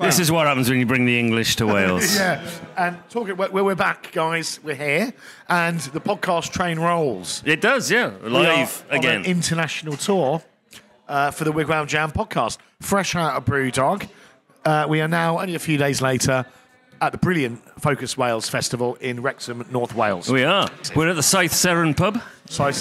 This is what happens when you bring the English to Wales. Yeah, and talking, we're back, guys. We're here, and the podcast train rolls. It does, yeah. Live again. On an international tour for the Wigwam Jam podcast. Fresh out of Brewdog. We are now, only a few days later, at the brilliant Focus Wales Festival in Wrexham, North Wales. We are. We're at the Saith Seren pub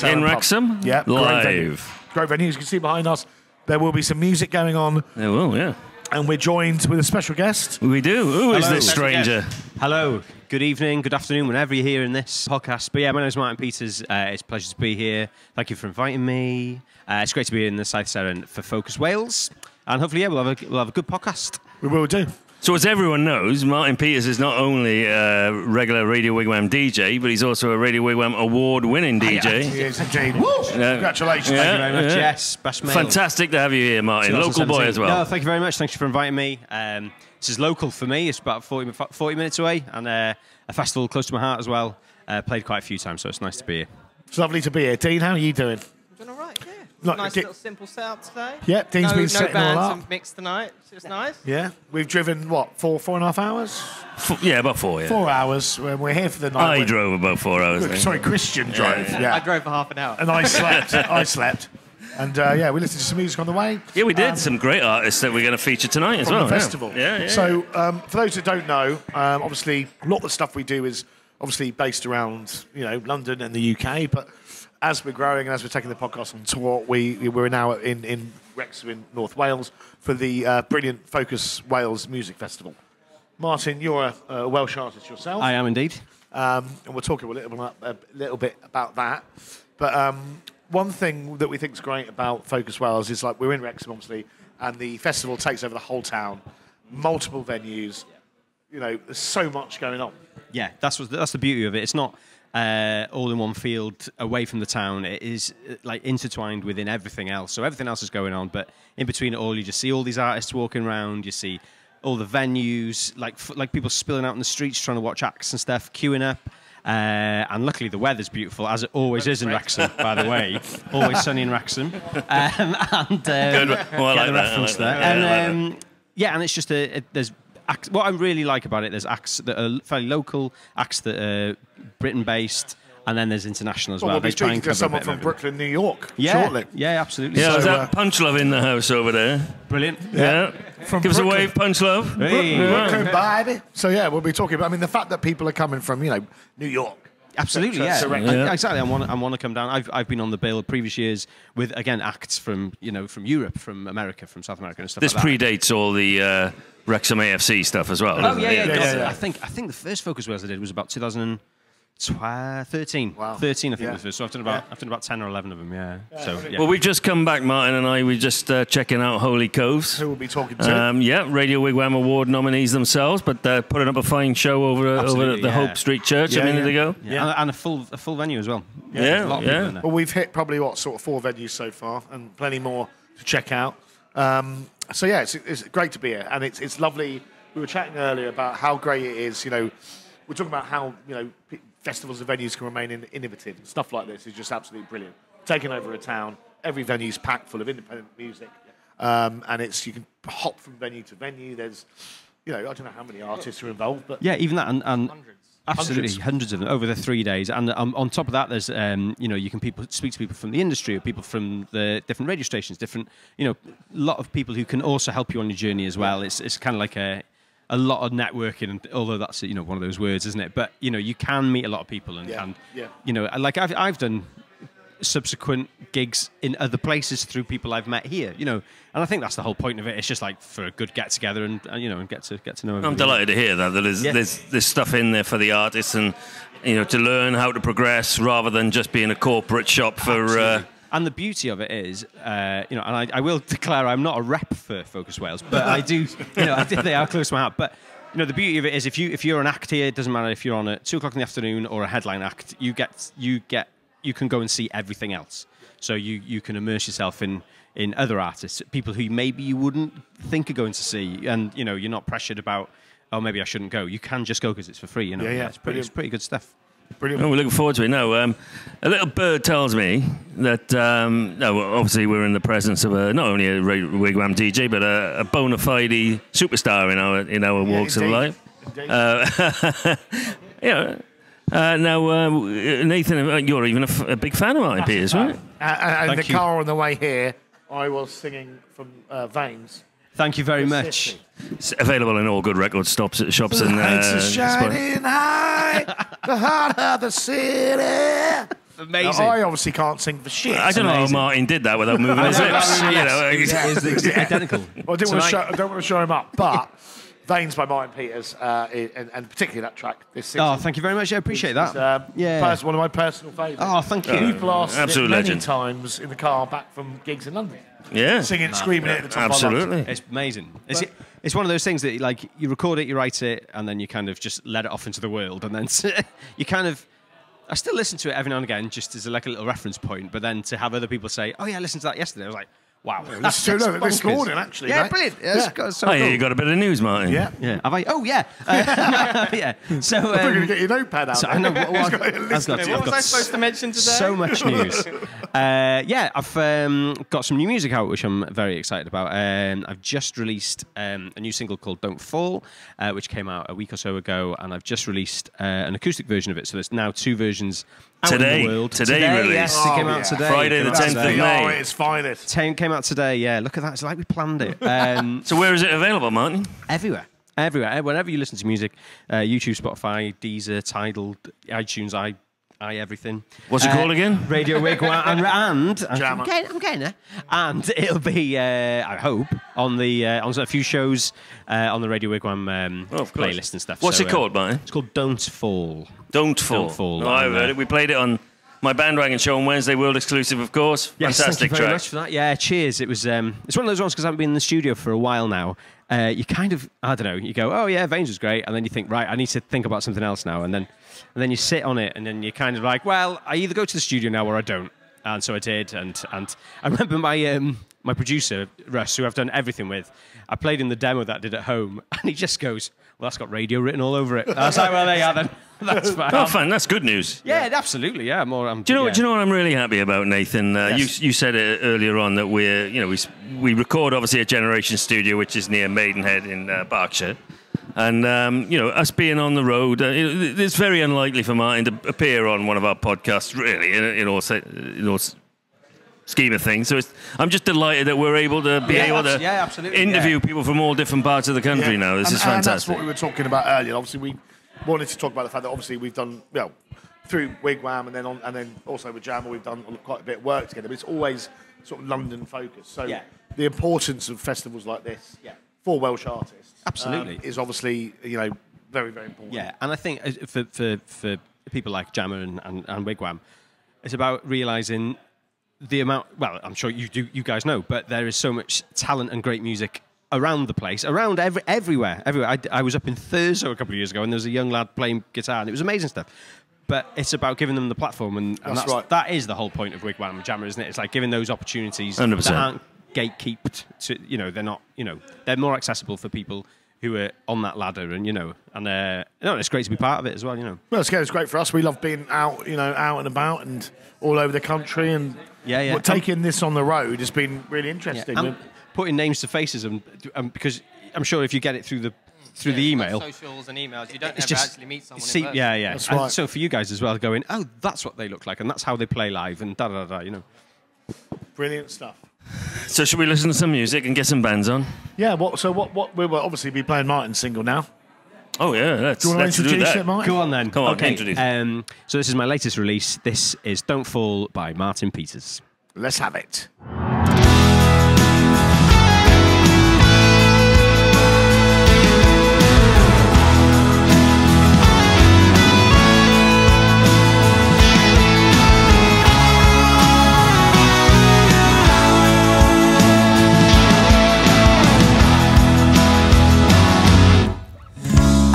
in Wrexham. Yeah, live. Great venue. As you can see behind us, there will be some music going on. There will, yeah. And we're joined with a special guest. We do. Who is this stranger? Hello. Good evening, good afternoon, whenever you're hearing this podcast. But yeah, my name is Martin Peters. It's a pleasure to be here. Thank you for inviting me. It's great to be in the Saith Seren for Focus Wales. And hopefully, yeah, we'll have a good podcast. We will do. So as everyone knows, Martin Peters is not only a regular Radio Wigwam DJ, but he's also a Radio Wigwam award-winning DJ. He is indeed. Congratulations. Thank you very much. Yes, best male. Fantastic to have you here, Martin. Local boy as well. No, thank you very much. Thank you for inviting me. This is local for me. It's about 40 minutes away, and a festival close to my heart as well. Played quite a few times, so it's nice to be here. It's lovely to be here. Dean, how are you doing? I'm doing all right, yeah. Look, nice little simple setup today. Yeah, Dean's been setting all up. No mix tonight, so it's nice. Yeah, we've driven, what, 4.5 hours? Yeah, about 4, yeah. 4 hours. We're here for the night. I drove about 4 hours. Sorry, Christian drove. Yeah. I drove for half an hour. And I slept. And yeah, we listened to some music on the way. Yeah, we did. Some great artists that we're going to feature tonight as well. The festival. Yeah. So, for those that don't know, obviously, a lot of the stuff we do is obviously based around, London and the UK, but as we're growing and as we're taking the podcast on tour, we're now in Wrexham in North Wales for the brilliant Focus Wales Music Festival. Martin, you're a Welsh artist yourself. I am indeed. And we'll talk a little bit about that. But one thing that we think is great about Focus Wales is, like, we're in Wrexham, obviously, and the festival takes over the whole town, multiple venues. There's so much going on. Yeah, that's the beauty of it. It's not all in one field away from the town. It is like intertwined within everything else. So everything else is going on, but in between it all, you just see all these artists walking around. You see all the venues, like people spilling out in the streets trying to watch acts and stuff, queuing up. And luckily the weather's beautiful, as it always is in Wrexham, by the way. Always sunny in Wrexham. Good. Well, I like the reference there. And it's just there's acts. What I really like about it, there's acts that are fairly local, acts that are Britain-based, and then there's international as well. We'll be speaking to someone from Brooklyn, New York, shortly. Yeah, absolutely. Yeah, there's that Punch Love in the house over there. Brilliant. Yeah. Give us a wave, Punch Love. Hey. Brooklyn, baby. So, yeah, we'll be talking about, the fact that people are coming from, New York. Absolutely, yeah. Exactly. I want to come down. I've been on the bill previous years with, again, acts from Europe, from America, from South America and stuff this like that. This predates all the Wrexham AFC stuff as well. Oh, yeah. I think the first Focus Wales I did was about 2013. Wow. 13, I think was the first. So I've done about 10 or 11 of them, yeah. Well, we've just come back, Martin and I. We're just checking out Holy Coves. Who we'll be talking to. Radio Wigwam Award nominees themselves, but they're putting up a fine show over at the Hope Street Church a minute ago. Yeah. And a full venue as well. Yeah. A lot of people in there. Well, we've hit probably, 4 venues so far, and plenty more to check out. So, yeah, it's great to be here, and it's lovely. We were chatting earlier about how great it is, we're talking about how, festivals and venues can remain innovative. Stuff like this is just absolutely brilliant. Taking over a town, every venue's packed full of independent music, and you can hop from venue to venue. There's, I don't know how many artists are involved, but yeah, even that and absolutely hundreds of them over the 3 days. And on top of that, there's you can speak to people from the industry, or people from the different radio stations, different a lot of people who can also help you on your journey as well. It's kind of like a lot of networking, and although that's one of those words, isn't it? But you can meet a lot of people, and like I've done subsequent gigs in other places through people I've met here, and I think that's the whole point of it. It's just like for a good get together and get to know everybody. I'm delighted to hear that there's stuff in there for the artists, and to learn how to progress rather than just being a corporate shop for. And the beauty of it is, and I will declare I'm not a rep for Focus Wales, but I do, I think they are close to my heart. But the beauty of it is, if you're an act here, it doesn't matter if you're on at 2 o'clock in the afternoon or a headline act, you can go and see everything else. So you can immerse yourself in other artists, people who maybe you wouldn't think of going to see, and you're not pressured about, oh, maybe I shouldn't go. You can just go because it's for free. It's pretty good stuff. Brilliant. Oh, we're looking forward to it. No, a little bird tells me that obviously we're in the presence of not only a Wigwam DJ, but a bona fide superstar in our walks of life. Now, Nathan, you're even a big fan of mine, Piers, right? And in the car on the way here, I was singing from Veins. Thank you very much. It's available in all good record shops and Lights are shining high, the heart of the city. Amazing. Now, I obviously can't sing for shit. I don't know how Martin did that without moving his lips. It's identical. Well, I don't want to show him up, but Veins by Martin Peters, and particularly that track. Oh, thank you very much. I appreciate that. One of my personal favourites. Oh, thank you. You've blasted absolute it many legend. times in the car back from gigs in London. Yeah. Singing, screaming it at the top absolutely. of our lungs. It's amazing. It's one of those things that like you record it, you write it, and then you kind of just let it off into the world, and then you kind of. I still listen to it every now and again, just as like a little reference point. But then to have other people say, "Oh yeah, I listened to that yesterday," I was like, "Wow, that's this morning actually." Yeah, mate. brilliant. Yeah, So yeah, you got a bit of news, Martin. Yeah. Have I? Oh yeah. Yeah. So I'm going to get your notepad out. So I know what What was I supposed to mention today? So much news. I've got some new music out, which I'm very excited about. I've just released a new single called "Don't Fall," which came out a week or so ago, and I've just released an acoustic version of it. So there's now 2 versions out in the world. Today release. Yes, it came out today. Friday the 10th of May. Oh, it's finest. Came out today. Yeah, look at that. It's like we planned it. So where is it available, Martin? Everywhere. Whenever you listen to music, YouTube, Spotify, Deezer, Tidal, iTunes, everything. What's it called again? Radio Wigwam and Jamma. I'm getting there. And it'll be, I hope, on a few shows on the Radio Wigwam playlist and stuff. What's it called, Martin? It's called Don't Fall. Don't Fall. Oh, I heard it. We played it on my bandwagon show on Wednesday, world exclusive, of course. Yes, fantastic thank you very track. much for that. Yeah, cheers. It was. It's one of those ones because I haven't been in the studio for a while now. You kind of, I don't know. You go, oh yeah, Veins was great, and then you think, right, I need to think about something else now, and then you sit on it, and then you're kind of like, well, I either go to the studio now or I don't. And so I did, and I remember my producer Russ, who I've done everything with. I played in the demo that I did at home, and he just goes, well, that's got radio written all over it. I was like, well, there you are then. That's fine. Oh, fine. That's good news. Yeah, absolutely. Yeah, Do you know what I'm really happy about, Nathan? Yes. You said it earlier on that we record obviously at Generation Studio, which is near Maidenhead in Berkshire, and us being on the road, it's very unlikely for Martin to appear on one of our podcasts, really, in all scheme of things. So I'm just delighted that we're able to interview people from all different parts of the country now. This is fantastic. And that's what we were talking about earlier. Obviously, we wanted to talk about the fact that obviously we've done through Wigwam and then also with Jamma, we've done quite a bit of work together. But it's always sort of London focused. So the importance of festivals like this for Welsh artists, absolutely, is obviously very, very important. Yeah, and I think for people like Jamma and Wigwam, it's about realising the amount. Well, I'm sure you guys know, but there is so much talent and great music around the place, around everywhere. I was up in Thurso a couple of years ago, and there was a young lad playing guitar, and it was amazing stuff. But it's about giving them the platform, and that's right. That is the whole point of Wigwam and Jamma, isn't it? It's like giving those opportunities 100%. that aren't gatekeeped. They're not. They're more accessible for people who are on that ladder, and it's great to be part of it as well. Well, it's great for us. We love being out, out and about and all over the country, and taking this on the road has been really interesting. And putting names to faces, and because I'm sure if you get it through the email, socials and emails, you don't ever actually meet someone. in person. Yeah. That's right. So for you guys as well, going, oh, that's what they look like, and that's how they play live, and Brilliant stuff. So should we listen to some music and get some bands on? Yeah. What we will obviously be playing Martin's single now. Oh yeah, let's do you want to introduce that. it, Martin? Go on then. Come on, okay. Introduce. So this is my latest release. This is "Don't Fall" by Martin Peters. Let's have it.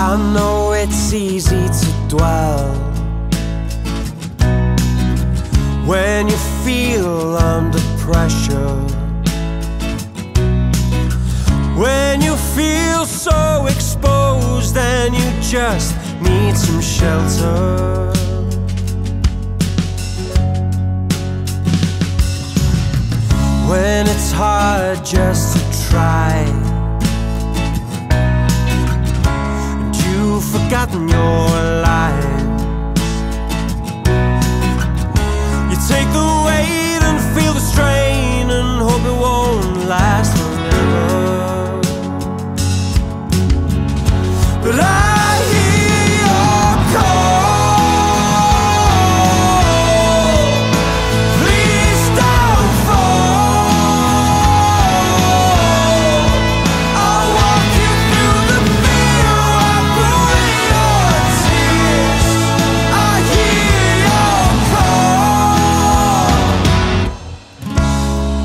I know it's easy to dwell when you feel under pressure, when you feel so exposed and you just need some shelter. when it's hard just to try. And you've forgotten your lines. You take the weight and feel the strain and hope it won't last forever. But I hear your call. Please don't fall. I'll walk you through the fear, wipe away your tears. I hear your call.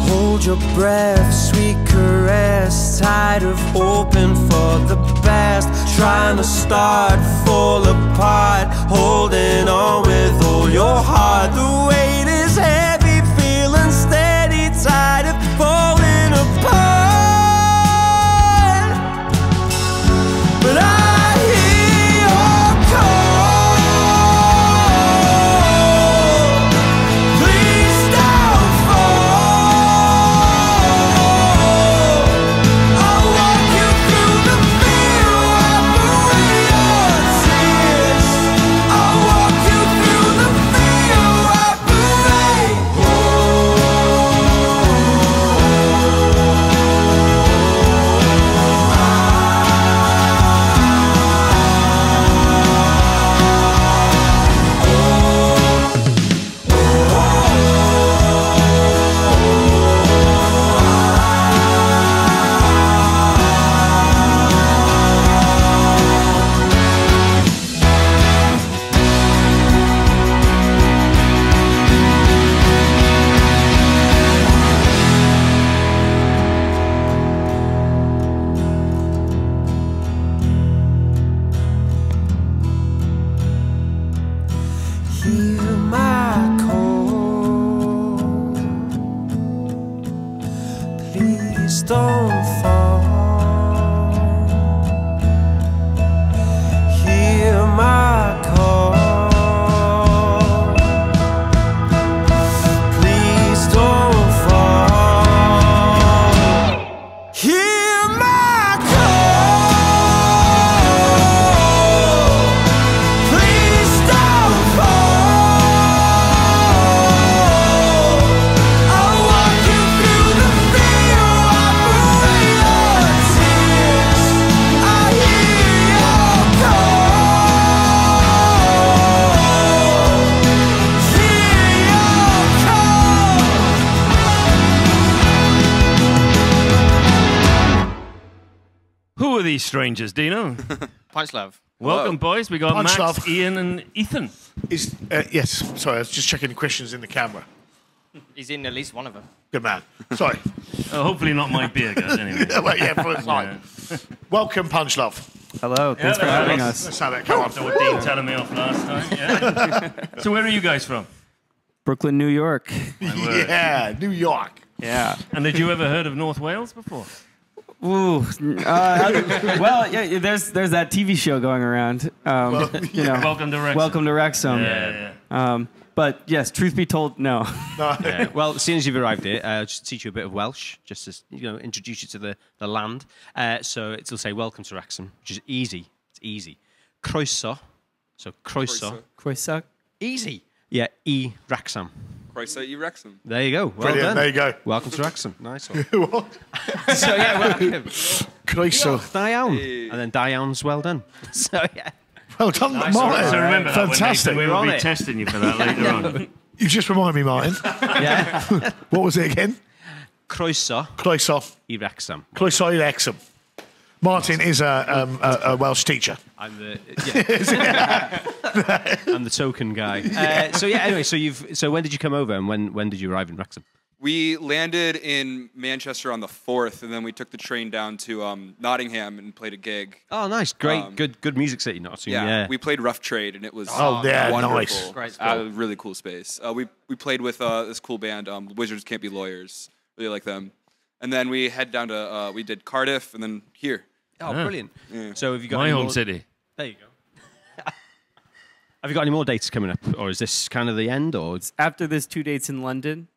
Hold your breath, sweet caress, tired of hoping for the best, trying to start, fall apart, holding on with all your heart. The weight is heavy, feeling steady, tired of falling apart. But I hear your call. Please don't fall. I'll walk you through the fear, wipe away your tears. I'll walk you through the fear, wipe away. Hear my call. Please don't fall. Hear my call. Please don't fall. Hear my call. Please don't fall. I'll walk you through the fear, wipe away your tears. I hear your call. Hear your call. Who are these strangers, Dino? Punch Love. Welcome, boys. We got Punch Max, Love. Ian, and Ethan. Is yes. Sorry, I was just checking the questions in the camera. He's in at least one of them. Good man. Sorry. Hopefully not my beer, guys. Anyway. Well, yeah, for a time. Welcome, Punch Love. Hello, thanks for having us. Let's have it. Come on. So what Dean telling me off last time. Yeah. So where are you guys from? Brooklyn, New York. Yeah, New York. Yeah. And had you ever heard of North Wales before? Ooh. Well, yeah. There's that TV show going around. You know, Welcome to Wrexham. Welcome to Wrexham. Yeah. But yes, truth be told, no. Yeah. Well, as soon as you've arrived here, I'll just teach you a bit of Welsh, just to introduce you to the land. So it'll say welcome to Wrexham, which is easy. It's easy. Croeso. So croeso. Croeso. Easy. Yeah. Wrexham. Croeso I Wrexham. There you go. Well Brilliant. done. There you go. Welcome to Wrexham. Nice one. What? So yeah, welcome. Croeso. Da iawn. Hey. And then da iawn's well done. So yeah. Well done, Nice. Martin. So remember that Fantastic. when we We're will on be it. testing you for that later on. You just remind me, Martin. Yeah. What was it again? Croeso Croeso. I Wrexham. Croeso I Wrexham. Martin is a Welsh teacher. I'm the I'm the token guy. So yeah. Anyway, so when did you come over, and when did you arrive in Wrexham? We landed in Manchester on the 4th, and then we took the train down to Nottingham and played a gig. Oh, nice, great, good music city, Nottingham. Yeah, we played Rough Trade, and it was yeah, wonderful. nice. Great Really cool space. We played with this cool band, Wizards Can't Be Lawyers. Really like them. And then we head down to we did Cardiff, and then here. Oh, brilliant. Yeah. So have you got My any home more... city. There you go. Have you got any more dates coming up, or is this kind of the end, or? After this, 2 dates in London,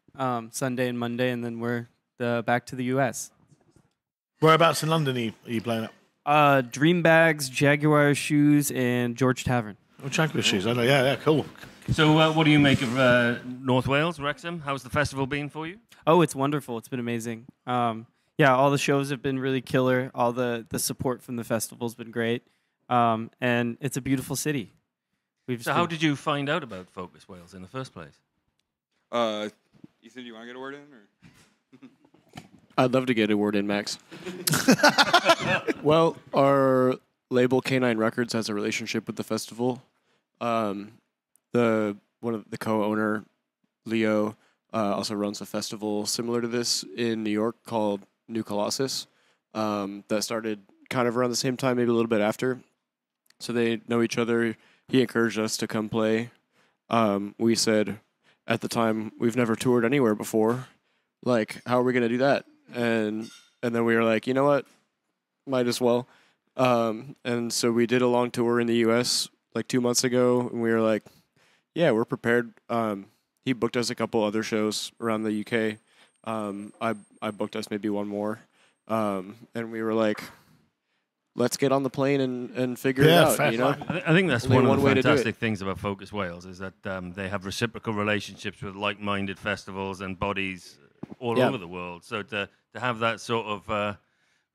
Sunday and Monday, and then we're back to the U.S. Whereabouts in London are you playing at? Dream Bags, Jaguar Shoes, and George Tavern. Oh, Jaguar Shoes. I know. Yeah, cool. So what do you make of North Wales, Wrexham? How's the festival been for you? Oh, it's wonderful. It's been amazing. Yeah, all the shows have been really killer. All the support from the festival's been great. And it's a beautiful city. So how did you find out about Focus Wales in the first place? Ethan, do you want to get a word in? Or? I'd love to get a word in, Max. Well, our label K9 Records has a relationship with the festival. One of the co-owner, Leo, also runs a festival similar to this in New York called New Colossus. That started kind of around the same time, maybe a little bit after. So they know each other. He encouraged us to come play. We said, at the time, we've never toured anywhere before. Like, how are we going to do that? And then we were like, you know what? Might as well. And so we did a long tour in the U.S. like 2 months ago, and we were like, yeah, we're prepared. He booked us a couple other shows around the UK. I booked us maybe one more. And we were like, let's get on the plane and figure it out. You know? I think that's one of the fantastic things about Focus Wales is that they have reciprocal relationships with like-minded festivals and bodies all over the world. So to have that sort of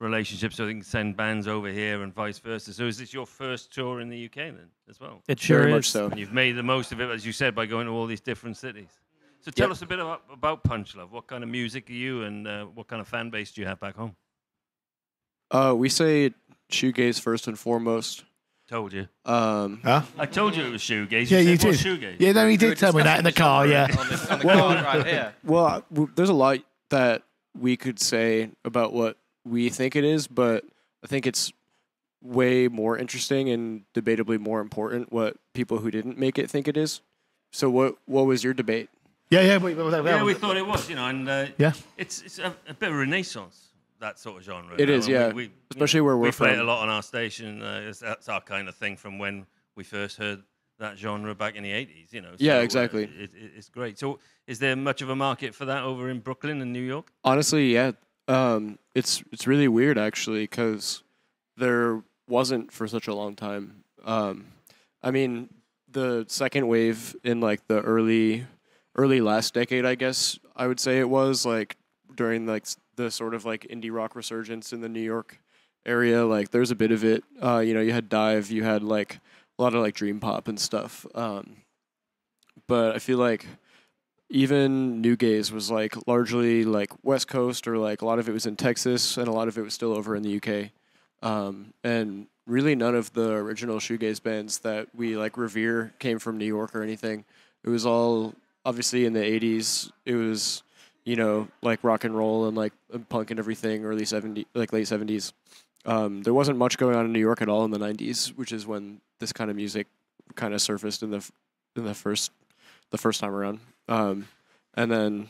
relationship, so they can send bands over here and vice versa. So is this your first tour in the UK then as well? It sure Very is. much so. And you've made the most of it, as you said, by going to all these different cities. So tell us a bit about Punch Love. What kind of music are you, and what kind of fan base do you have back home? We say shoegaze first and foremost. Told you. Huh? I told you it was shoegaze. Yeah, you said, did. "What's shoegaze?" Yeah, no, he did tell me that in the car. Yeah. On the card right here. Well, there's a lot that we could say about what we think it is, but I think it's way more interesting and debatably more important what people who didn't make it think it is. So what was your debate? Yeah. We thought it was, and it's a bit of a renaissance, that sort of genre. It is, yeah. Especially where we're from. We play it from. a lot on our station. That's our kind of thing from when we first heard that genre back in the 80s, So, yeah, exactly. It's great. So is there much of a market for that over in Brooklyn and New York? Honestly, yeah. It's really weird, actually, because there wasn't for such a long time. I mean, the second wave in, like, the early last decade, I guess I would say it was, like, during, like, the sort of, like, indie rock resurgence in the New York area. Like, there's a bit of it. You had Dive, you had, like, a lot of, like, dream pop and stuff. But I feel like even New Gaze was, like, largely, like, West Coast, or, like, a lot of it was in Texas, and a lot of it was still over in the UK. And really none of the original shoegaze bands that we, like, revere came from New York or anything. It was all, obviously, in the 80s. It was, like, rock and roll and, like, punk and everything, late 70s. There wasn't much going on in New York at all in the 90s, which is when this kind of music kind of surfaced in the first time around. And then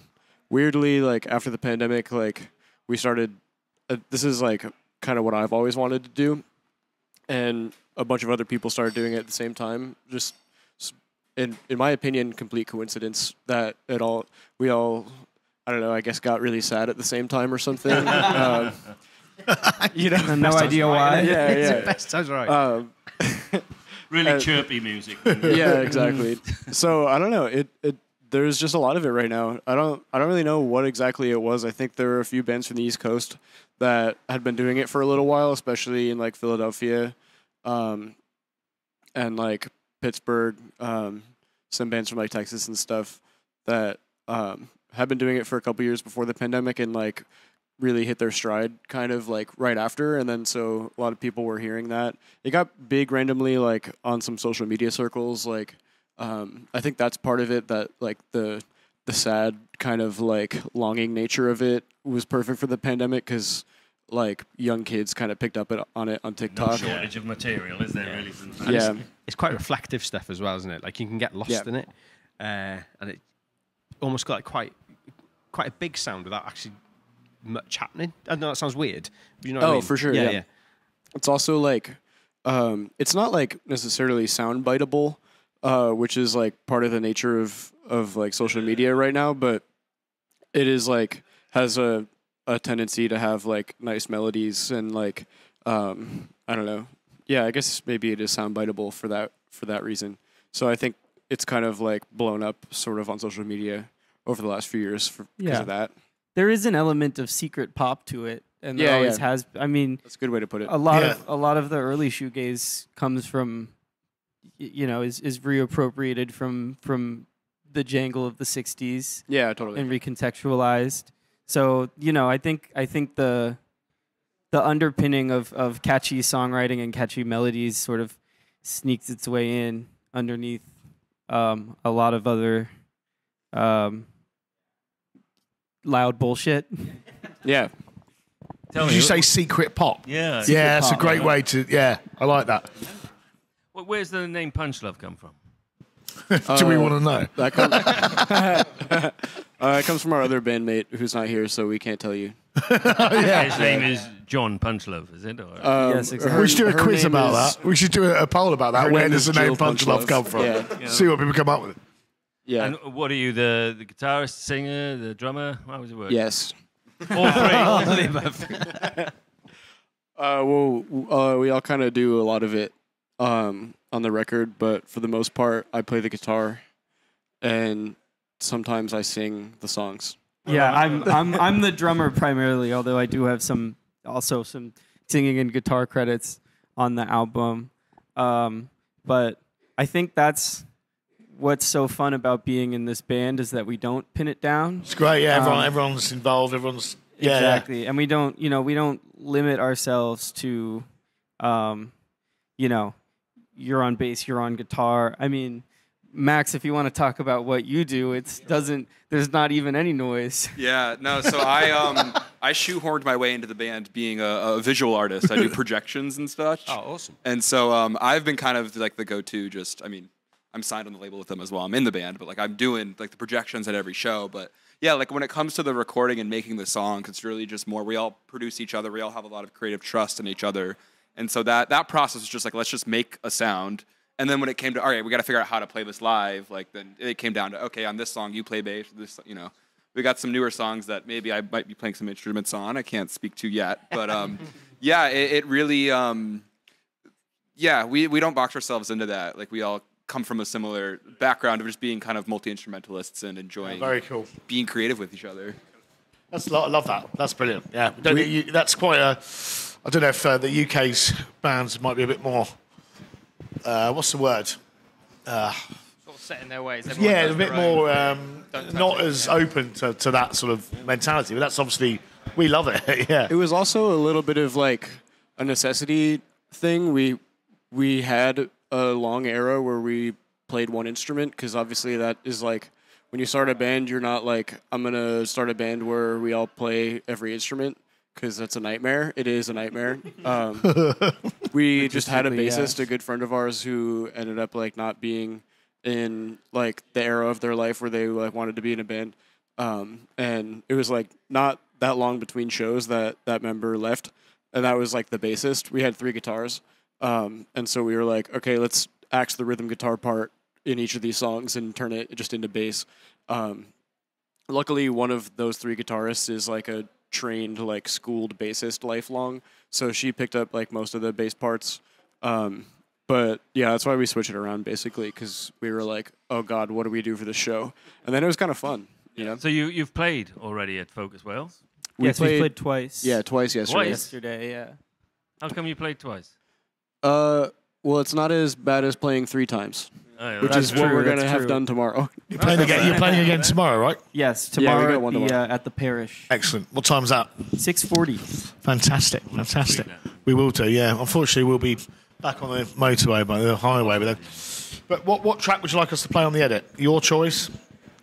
weirdly, like, after the pandemic, like, we started, this is, like, kind of what I've always wanted to do. And a bunch of other people started doing it at the same time. Just, in my opinion, complete coincidence that we all, I don't know, I guess got really sad at the same time or something. No idea why. Yeah. That sounds right. Really chirpy music. Yeah, exactly. So I don't know. There's just a lot of it right now. I don't really know what exactly it was. I think there were a few bands from the East Coast that had been doing it for a little while, especially in, like, Philadelphia, and, like, Pittsburgh. Some bands from, like, Texas and stuff that had been doing it for a couple years before the pandemic, and, like, really hit their stride kind of, like, right after. And then so a lot of people were hearing that. It got big randomly, like, on some social media circles. Like, I think that's part of it, that, like, the sad kind of, like, longing nature of it was perfect for the pandemic, because, like, young kids kind of picked up on it on TikTok. No shortage of material, is there, really? Yeah. It's quite reflective stuff as well, isn't it? Like, you can get lost in it, and it almost got, like, quite a big sound without actually much happening. I know that sounds weird, but you know what I mean? For sure. Yeah. It's also, like, it's not, like, necessarily sound biteable, which is, like, part of the nature of like social media right now, but it is, like, has a a tendency to have like nice melodies and like I don't know. Yeah, I guess maybe it is soundbiteable for that reason. So I think it's kind of like blown up sort of on social media over the last few years because of that. There is an element of secret pop to it, and there always has. I mean, that's a good way to put it. A lot of the early shoegaze comes from, is reappropriated from the jangle of the '60s. Yeah, totally. And recontextualized. So I think the underpinning of catchy songwriting and catchy melodies sort of sneaks its way in underneath a lot of other loud bullshit. Yeah. Did you say secret pop? Yeah. Yeah, it's a great way to. Yeah, I like that. Well, where's the name Punch Love come from? Do we want to know? It comes from our other bandmate who's not here, so we can't tell you. His name is John Punchlove, is it? Or? Yes, exactly. We should do a quiz about that. We should do a poll about that. Where does the name Punch Love come from? Yeah. See what people come up with. Yeah. And what are you, the guitarist, singer, the drummer? How does it work? Yes. All three. We all kind of do a lot of it on the record, but for the most part, I play the guitar, and sometimes I sing the songs. Yeah, I'm the drummer primarily, although I do have some singing and guitar credits on the album. But I think that's what's so fun about being in this band is that we don't pin it down. It's great, yeah. Everyone's involved. Everyone's exactly, and we don't limit ourselves to, you're on bass, you're on guitar. I mean, Max, if you want to talk about what you do, there's not even any noise. Yeah, no, so I shoehorned my way into the band being a visual artist. I do projections and such. Oh, awesome. And so I've been kind of like the go-to I'm signed on the label with them as well. I'm in the band, but like I'm doing like the projections at every show. But yeah, like when it comes to the recording and making the songs, it's really just more, we all produce each other. We all have a lot of creative trust in each other. And so that process is just like, let's just make a sound. And then when it came to, all right, we got to figure out how to play this live, like then it came down to, okay, on this song, you play bass, we got some newer songs that maybe I might be playing some instruments on. I can't speak to yet, but yeah, it really, we don't box ourselves into that. Like we all come from a similar background of just being kind of multi-instrumentalists and enjoying very cool being creative with each other. I love that. That's brilliant. Yeah, that's quite a. I don't know if the UK's bands might be a bit more. What's the word? Sort of set in their ways. Everyone Yeah, does a bit their more own. not as open to that sort of mentality. But that's obviously we love it. Yeah. It was also a little bit of like a necessity thing. We had a long era where we played one instrument because obviously that is like when you start a band, you're not like I'm gonna start a band where we all play every instrument. Because that's a nightmare. It is a nightmare. We just had a bassist, a good friend of ours, who ended up like not being in like the era of their life where they like wanted to be in a band. And it was like not that long between shows that member left, and that was like the bassist. We had 3 guitars, and so we were like, okay, let's axe the rhythm guitar part in each of these songs and turn it just into bass. Luckily, one of those 3 guitarists is like a trained, like schooled bassist lifelong, so she picked up like most of the bass parts. But yeah, that's why we switched it around basically, because we were like, oh god, what do we do for the show? And then it was kind of fun, you know. So you've played already at Focus Wales? We played twice. Yeah, twice yesterday. Yesterday, yeah. How come you played twice? Well, it's not as bad as playing 3 times. Which is what we're going to have done tomorrow. You're playing again tomorrow, right? Yes, tomorrow, we got one tomorrow. at the Parish. Excellent. What time's that? 6:40. Fantastic. We will do, yeah. Unfortunately, we'll be back on the motorway, but the highway. But what track would you like us to play on the edit? Your choice.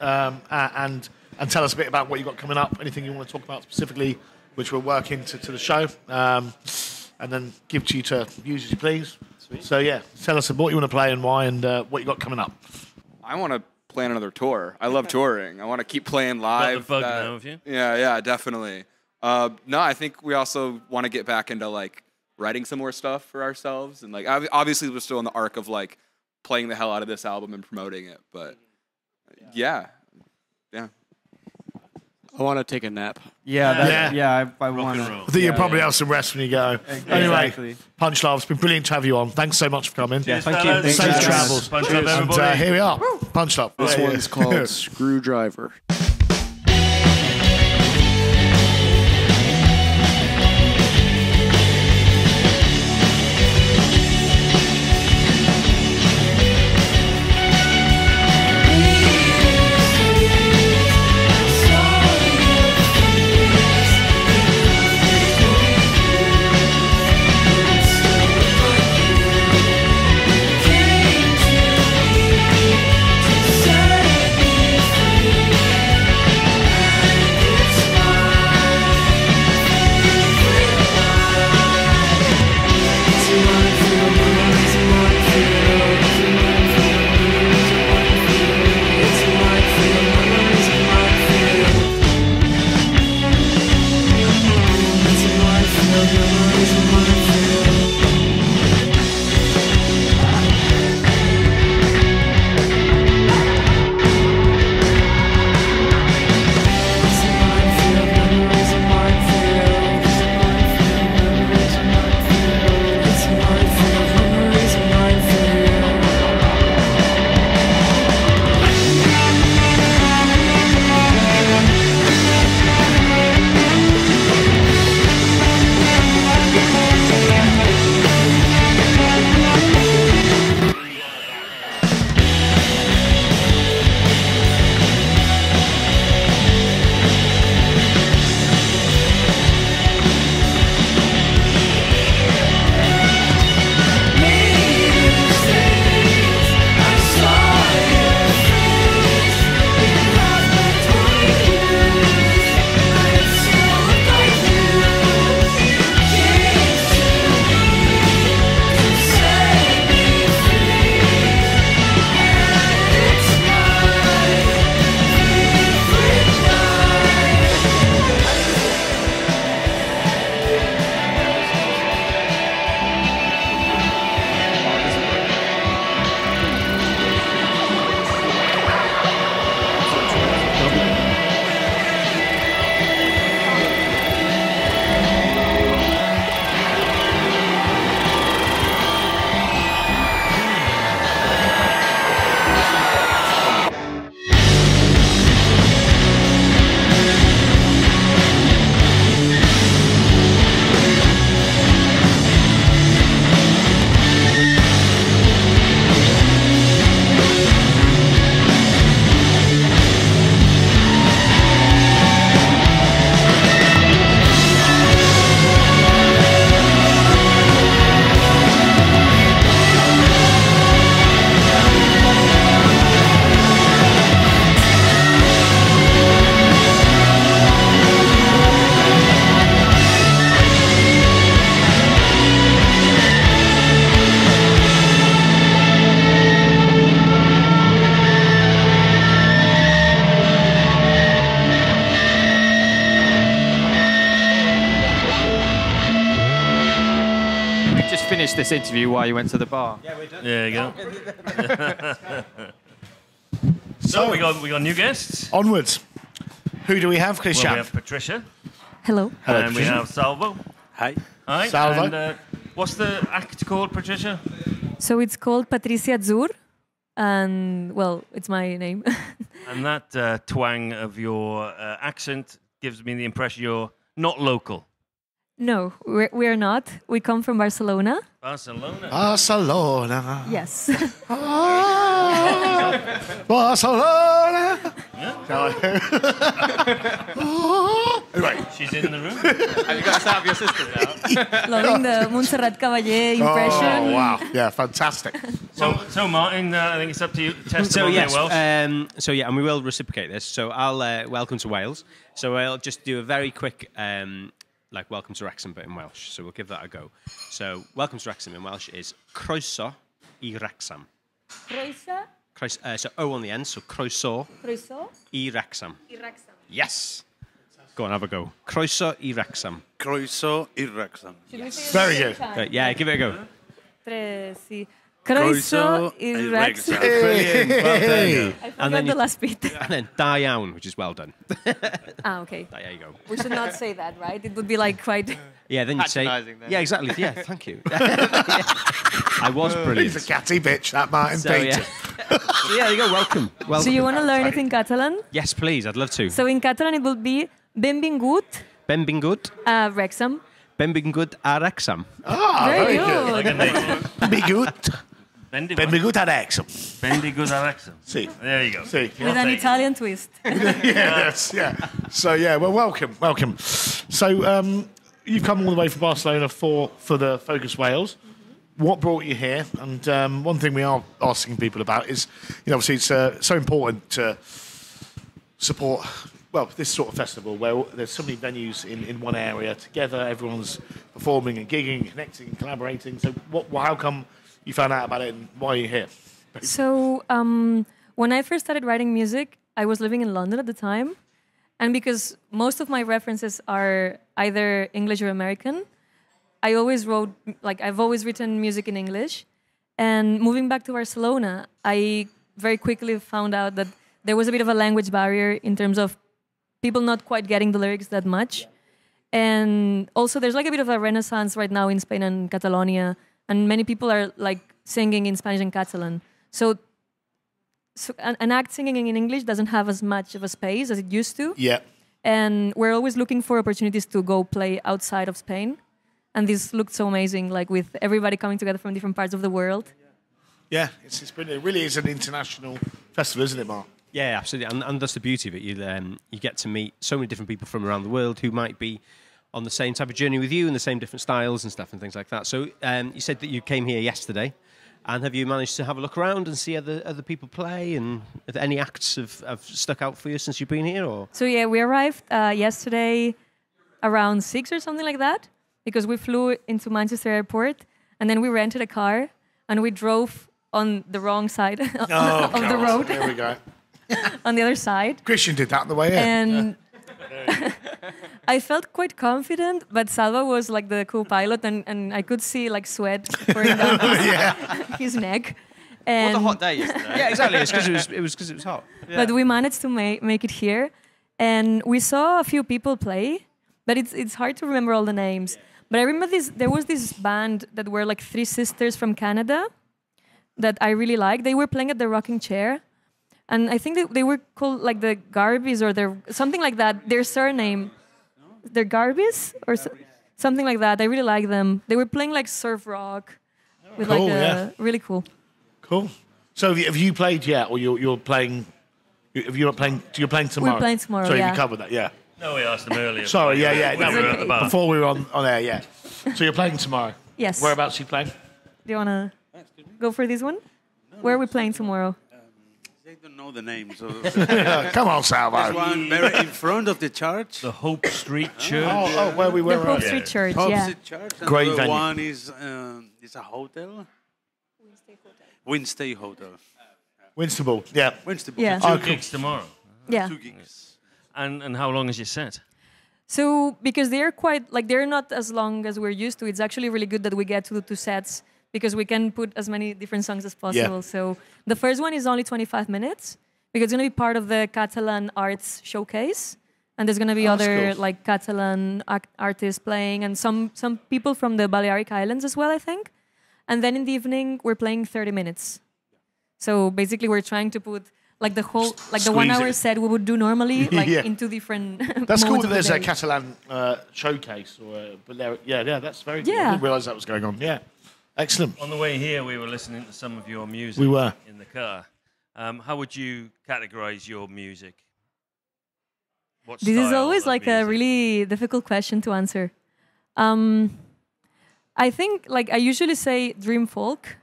And tell us a bit about what you've got coming up. Anything you want to talk about specifically, which we'll work into the show. And then give to you to use as you please. Sweet. So, yeah, tell us what you want to play and why and what you got coming up. I want to plan another tour. I love touring. I want to keep playing live. Got the bug now, have you? Yeah, definitely. No, I think we also want to get back into, like, writing some more stuff for ourselves. And, like, obviously we're still in the arc of, like, playing the hell out of this album and promoting it. But, yeah. I want to take a nap. Yeah, I want to. I think you'll probably have some rest when you go. Anyway, Punch Love, it's been brilliant to have you on. Thanks so much for coming. Yeah, thank you. Safe travels. Punch Love, And everybody. here we are. Punch Love. This one's called Screwdriver. Finished this interview while you went to the bar. Yeah, we did. There you go. So we got new guests. Onwards. Who do we have, Chris? Well, we have Patricia. Hello. Hello, And we Patricia. have Salvo. Hi. Hi. Salvo. And what's the act called, Patricia? So it's called Patricia Zur, and well, it's my name. And that twang of your accent gives me the impression you're not local. No, we're not. We come from Barcelona. Barcelona. Barcelona. Yes. Barcelona. Anyway, she's in the room. Have you got us out of your sisters now? Loving the Montserrat Caballé impression. Oh, wow. Yeah, fantastic. So Martin, I think it's up to you. Test So on yes, Welsh. and we will reciprocate this. So I'll welcome to Wales. So I'll just do a very quick welcome to Wrexham, but in Welsh. So we'll give that a go. So welcome to Wrexham in Welsh is croeso I Wrexham. Croeso. So O on the end. So croeso Croeso. I Wrexham. I Wrexham. Yes. Go on, have a go. Croeso I Wrexham. Croeso I Wrexham. Should we say it Very at the good. same time? Right, yeah, give it a go. Tres, sí. Croeso i Wrexham. Brilliant. Well done. I forgot the last bit. And then Diane, which is well done. Okay. There you go. We should not say that, right? It would be like quite... Yeah, then you say... Patronising then. Yeah, exactly. Yeah, thank you. I was brilliant. He's a catty bitch, that Martin So, Peter. yeah. So, yeah, there you go. Welcome. Welcome. So you want to learn it in Catalan? Yes, please. I'd love to. So in Catalan it will be benvingut Benvingut. a Wrexham. Benvingut a Wrexham. Very good. Benvingut. Benvingut ad Wrexham. Benvingut a Wrexham. See. There you go. See. With an Italian twist. Yes, yeah. So yeah, well, welcome. So you've come all the way from Barcelona for the Focus Wales. What brought you here? And one thing we are asking people about is, obviously it's so important to support, this sort of festival where there's so many venues in one area together. Everyone's performing and gigging, connecting, and collaborating. So how come you found out about it and why are you here? So when I first started writing music, I was living in London at the time. And because most of my references are either English or American, I've always written music in English. And moving back to Barcelona, I very quickly found out that there was a bit of a language barrier in terms of people not quite getting the lyrics that much. And also there's like a bit of a renaissance right now in Spain and Catalonia. And many people are like singing in Spanish and Catalan. So an act singing in English doesn't have as much of a space as it used to. Yeah. And we're always looking for opportunities to go play outside of Spain. And this looked so amazing, like with everybody coming together from different parts of the world. Yeah, it's brilliant. It really is an international festival, isn't it, Mark? Yeah, absolutely. And that's the beauty of it. You get to meet so many different people from around the world who might be on the same type of journey with you and the same different styles and stuff and things like that. So you said that you came here yesterday. And have you managed to have a look around and see other people play? And have any acts have stuck out for you since you've been here? Or? So yeah, we arrived yesterday around 6 or something like that, because we flew into Manchester Airport and then we rented a car and we drove on the wrong side of the road. There we go. On the other side. Christian did that on the way in. And I felt quite confident, but Salva was like the co-pilot and I could see like sweat pouring down his neck. What a hot day yesterday. Yeah, exactly. It's because it was hot. Yeah. But we managed to make it here. And we saw a few people play, but it's hard to remember all the names. But I remember there was this band that were like 3 sisters from Canada that I really liked. They were playing at the rocking chair. And I think they were called like the Garbies or something like that. Their surname, they're Garbies or something like that. I really like them. They were playing like surf rock with really cool. Cool. So have you played yet, or you're playing? If you're not playing, you're playing tomorrow. We're playing tomorrow. Sorry, yeah. you covered that. Yeah. No, we asked them earlier. Sorry. Yeah. When we were at the bar. Before we were on air. Yeah. So you're playing tomorrow. Yes. Whereabouts are you playing? Do you wanna go for this one? Where are we playing tomorrow? They don't know the names. Come on, Salvo. There's one very in front of the church. The Hope Street Church. Oh, where we were. The Hope Street Church, Hope yeah. Street Church. And Great the venue. one is a hotel. Winstay Hotel. Winstable. Yeah. Winstable. Yeah. Two gigs tomorrow. Yeah. 2 gigs. And how long is your set? So because they're not as long as we're used to, it's actually really good that we get to do 2 sets because we can put as many different songs as possible. Yeah. So the first one is only 25 minutes because it's going to be part of the Catalan Arts Showcase. And there's going to be other cool. like Catalan artists playing and some people from the Balearic Islands as well, I think. And then in the evening, we're playing 30 minutes. So basically, we're trying to put like the whole, like the 1 hour set we would do normally, like into different. That's cool modes that of there's the a day. Catalan showcase or yeah, that's very good. I Yeah. didn't realise that was going on. Yeah, excellent. On the way here, we were listening to some of your music. We were. In the car. How would you categorise your music? What This is style always of like a music? really difficult question to answer. I think like I usually say dream folk.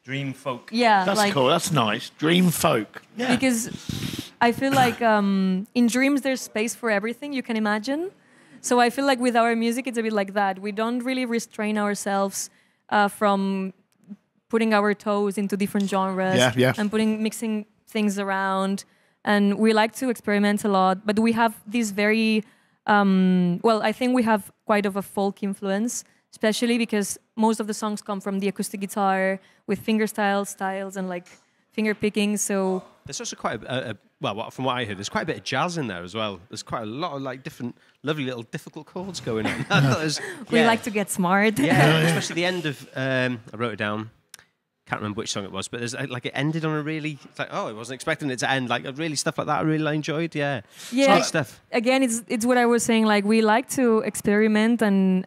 Dream folk. Yeah, That's like, cool. That's nice. Dream folk. Yeah. because I feel like in dreams there's space for everything you can imagine. So I feel like with our music it's a bit like that. We don't really restrain ourselves from putting our toes into different genres and mixing things around. And we like to experiment a lot, but we have this very I think we have quite of a folk influence, especially because most of the songs come from the acoustic guitar with styles, and like finger picking. So there's also quite well, from what I heard, there's quite a bit of jazz in there as well. There's quite a lot of like different, lovely little difficult chords going on. We like to get smart. Yeah, especially the end of. I wrote it down. Can't remember which song it was, but there's like it ended on a really. It's like, oh, I wasn't expecting it to end. Like really stuff like that. I really enjoyed. Yeah, yeah. Good stuff. Again, it's what I was saying. Like we like to experiment, and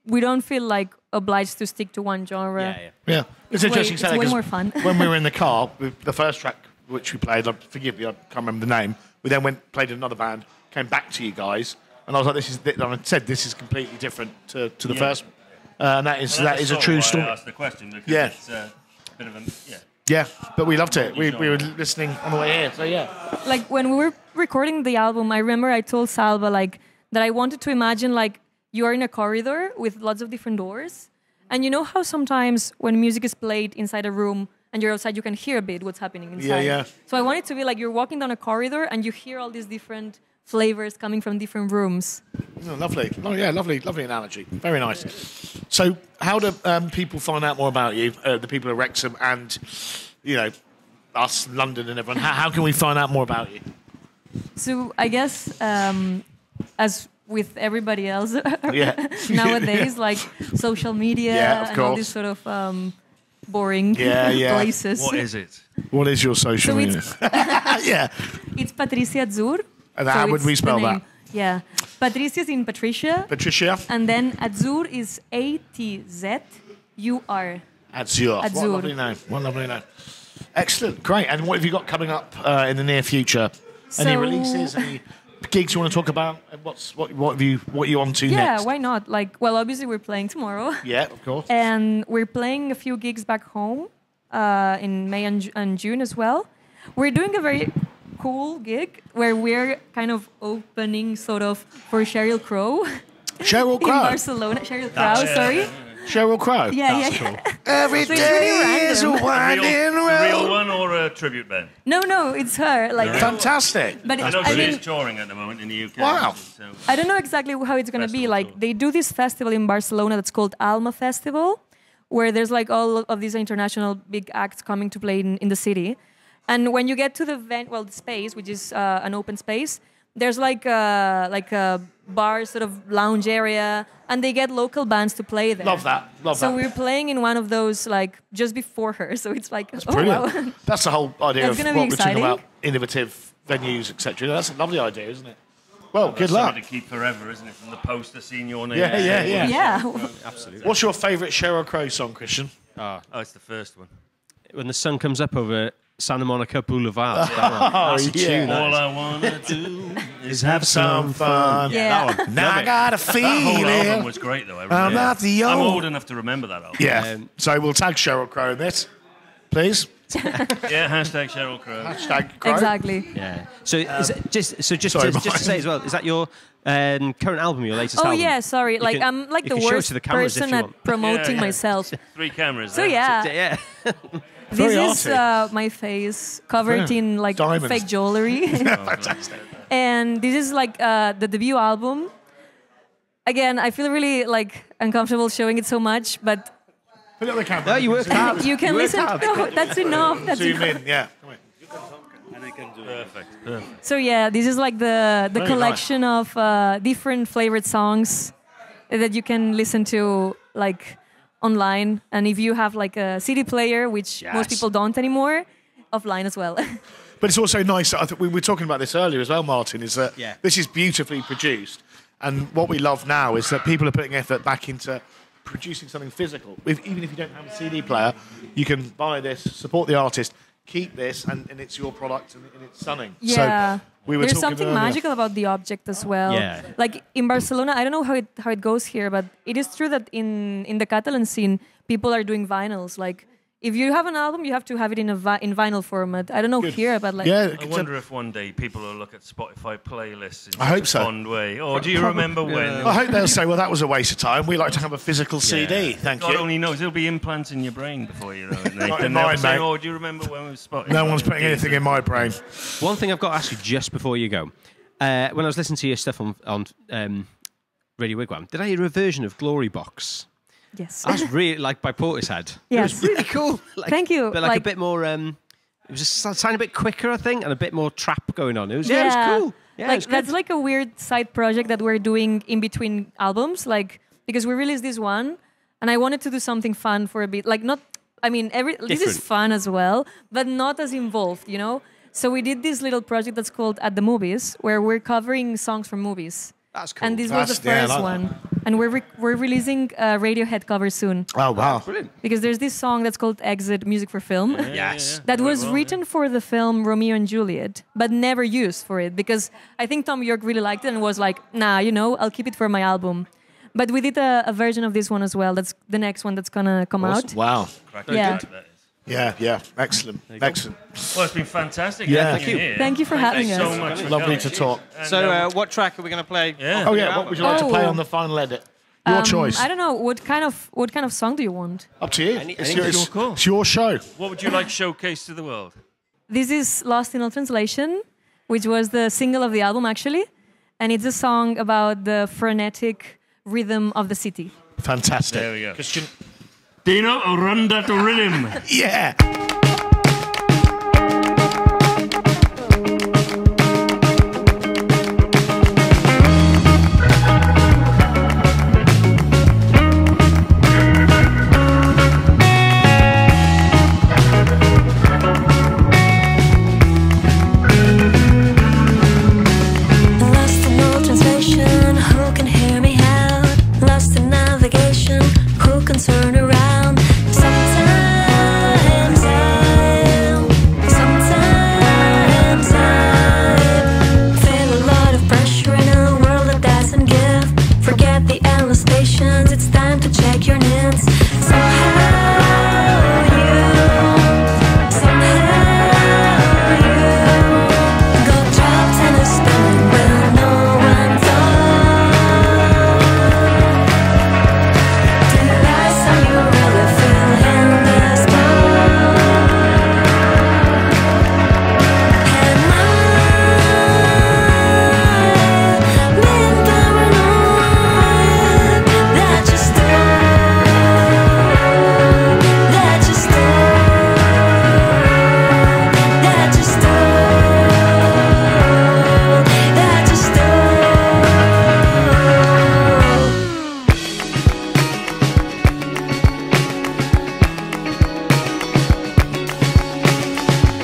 we don't feel like obliged to stick to one genre. Yeah. It's interesting. It's way more fun. When we were in the car, the first track which we played, forgive me, I can't remember the name. We then played another band, came back to you guys, and I was like, I said this is completely different to the first one. And that is a true story. I asked the question because it's a bit of a Yeah, but we loved it. We were listening on the way here, so yeah. Like when we were recording the album, I remember I told Salva like that I wanted to imagine like you are in a corridor with lots of different doors, and you know how sometimes when music is played inside a room and you're outside, you can hear a bit what's happening inside. Yeah. So I want it to be like you're walking down a corridor and you hear all these different flavors coming from different rooms. Oh, lovely. Oh, yeah, lovely analogy. Very nice. So, how do people find out more about you? The people of Wrexham and, us, London, and everyone. How can we find out more about you? So, I guess as with everybody else nowadays, like social media and all these sort of boring places. What is it? What is your social media? It's Patricia Azzur. And how would we spell that? Yeah. Patricia is in Patricia. Patricia. And then Azzur is A-T-Z-U-R. Azzur. What a lovely name. Excellent. Great. And what have you got coming up in the near future? Any releases? Any gigs you want to talk about? What are you on to next? Yeah, why not? Like, well, obviously we're playing tomorrow. Yeah, of course. And we're playing a few gigs back home in May and June as well. We're doing a very cool gig where we're kind of opening sort of for Sheryl Crow. Sheryl Crow? In Barcelona. Sheryl Crow, sorry. Sheryl Crow? Yeah. Cool. Every day is a winding road. A real one or a tribute band? No, it's her. Like fantastic. But I know she's touring at the moment in the UK. Wow. So. I don't know exactly how it's going to be. Like they do this festival in Barcelona that's called Alma Festival, where there's like all of these international big acts coming to play in the city. And when you get to the the space, which is an open space, there's like a bar sort of lounge area, and they get local bands to play there. Love that. So we're playing in one of those like just before her. So it's like that's brilliant. Wow. That's the whole idea That's of gonna what be we're talking exciting. about, innovative venues, etc. That's a lovely idea, isn't it? Well, good luck. Something to keep forever, isn't it? From the poster seeing your name. Yeah. Absolutely. What's your favourite Sheryl Crow song, Christian? Oh, it's the first one. When the sun comes up over Santa Monica Boulevard. That's a tune. All I wanna do is have some fun. Yeah. That one. Now I got a That whole album feeling. was great, though. I'm not the I'm old. old enough to remember that album. Yeah. So we'll tag Sheryl Crow in this, please. Yeah, hashtag Sheryl Crow. Hashtag Crow. Exactly. Yeah. So is it just sorry, to say as well, is that your current album, your latest Oh album? yeah, sorry. You Like can- I'm like you the can show it worst to the cameras if person you at want. promoting Yeah. myself. 3 cameras. So there. yeah, Yeah. this Very is my face covered Yeah. in like Diamonds. fake jewelry, Fantastic. and this is like the debut album. Again, I feel really like uncomfortable showing it so much, but Put it on the camera. No, you work hard. you can You work listen. hard. No, that's enough. That's Zoom enough. in, yeah. Come on. And I can do it. Perfect. So yeah, this is like the Very collection of different flavored songs that you can listen to like online, and if you have like a CD player, which most people don't anymore, offline as well. But it's also nice. I think we were talking about this earlier as well, Martin. Is that this is beautifully produced, and what we love now is that people are putting effort back into producing something physical. Even if you don't have a CD player, you can buy this, support the artist, keep this, and it's your product and it's stunning. Yeah. So we were There's talking something earlier. magical about the object as well. Yeah. Like in Barcelona, I don't know how it goes here, but it is true that in the Catalan scene, people are doing vinyls. Like if you have an album, you have to have it in in vinyl format. I don't know here, but like I wonder if one day people will look at Spotify playlists in I hope such a so. fond way. Or do you remember when? I hope they'll say, well, that was a waste of time. We like to have a physical CD. Thank God you. only knows. There'll be implants in your brain before you know it. Not in And they'll mine, say, mate. oh, do you remember when we were Spotify? No one's putting anything in my brain. One thing I've got to ask you just before you go. When I was listening to your stuff on Radio Wigwam, did I hear a version of Glory Box? Yes. That's really like by Portishead. Yes. It was really cool. Like, Thank you. But like a bit more. It was just a tiny bit quicker, I think, and a bit more trap going on. It was it was cool. Yeah, like it was good. that's like a weird side project that we're doing in between albums, like because we released this one, and I wanted to do something fun for a bit, like not. I mean, this is fun as well, but not as involved, you know. So we did this little project that's called At the Movies, where we're covering songs from movies. That's cool. And this was the first one. And we're releasing a Radiohead cover soon. Oh, wow. Brilliant. Because there's this song that's called Exit Music for Film. Yes. That was written for the film Romeo and Juliet, but never used for it. Because I think Tom York really liked it and was like, nah, you know, I'll keep it for my album. But we did a version of this one as well. That's the next one that's going to come out. Wow. Yeah. Yeah. Excellent. Excellent. Well, it's been fantastic. Yeah. Thank you. Thank you for having us. so much. for Lovely coming. to talk. And, So, what track are we going to play? Yeah. Oh, yeah. What would you like to play on the final edit? Your choice. I don't know. What kind of song do you want? Up to you. Anything's your call. It's your show. What would you like showcased to the world? This is Lost in All Translation, which was the single of the album, actually. And it's a song about the frenetic rhythm of the city. Fantastic. There we go. Christian. Dino, run that rhythm. Yeah. Lost in all translation, who can hear me out? Lost in navigation, who can turn around? Sometimes I feel a lot of pressure in a world that doesn't give. Forget the endless patience, it's time to check your needs. Somehow you got trapped in a spin where no one thought. Did I saw you really feel in this spot? And I've been paranoid that you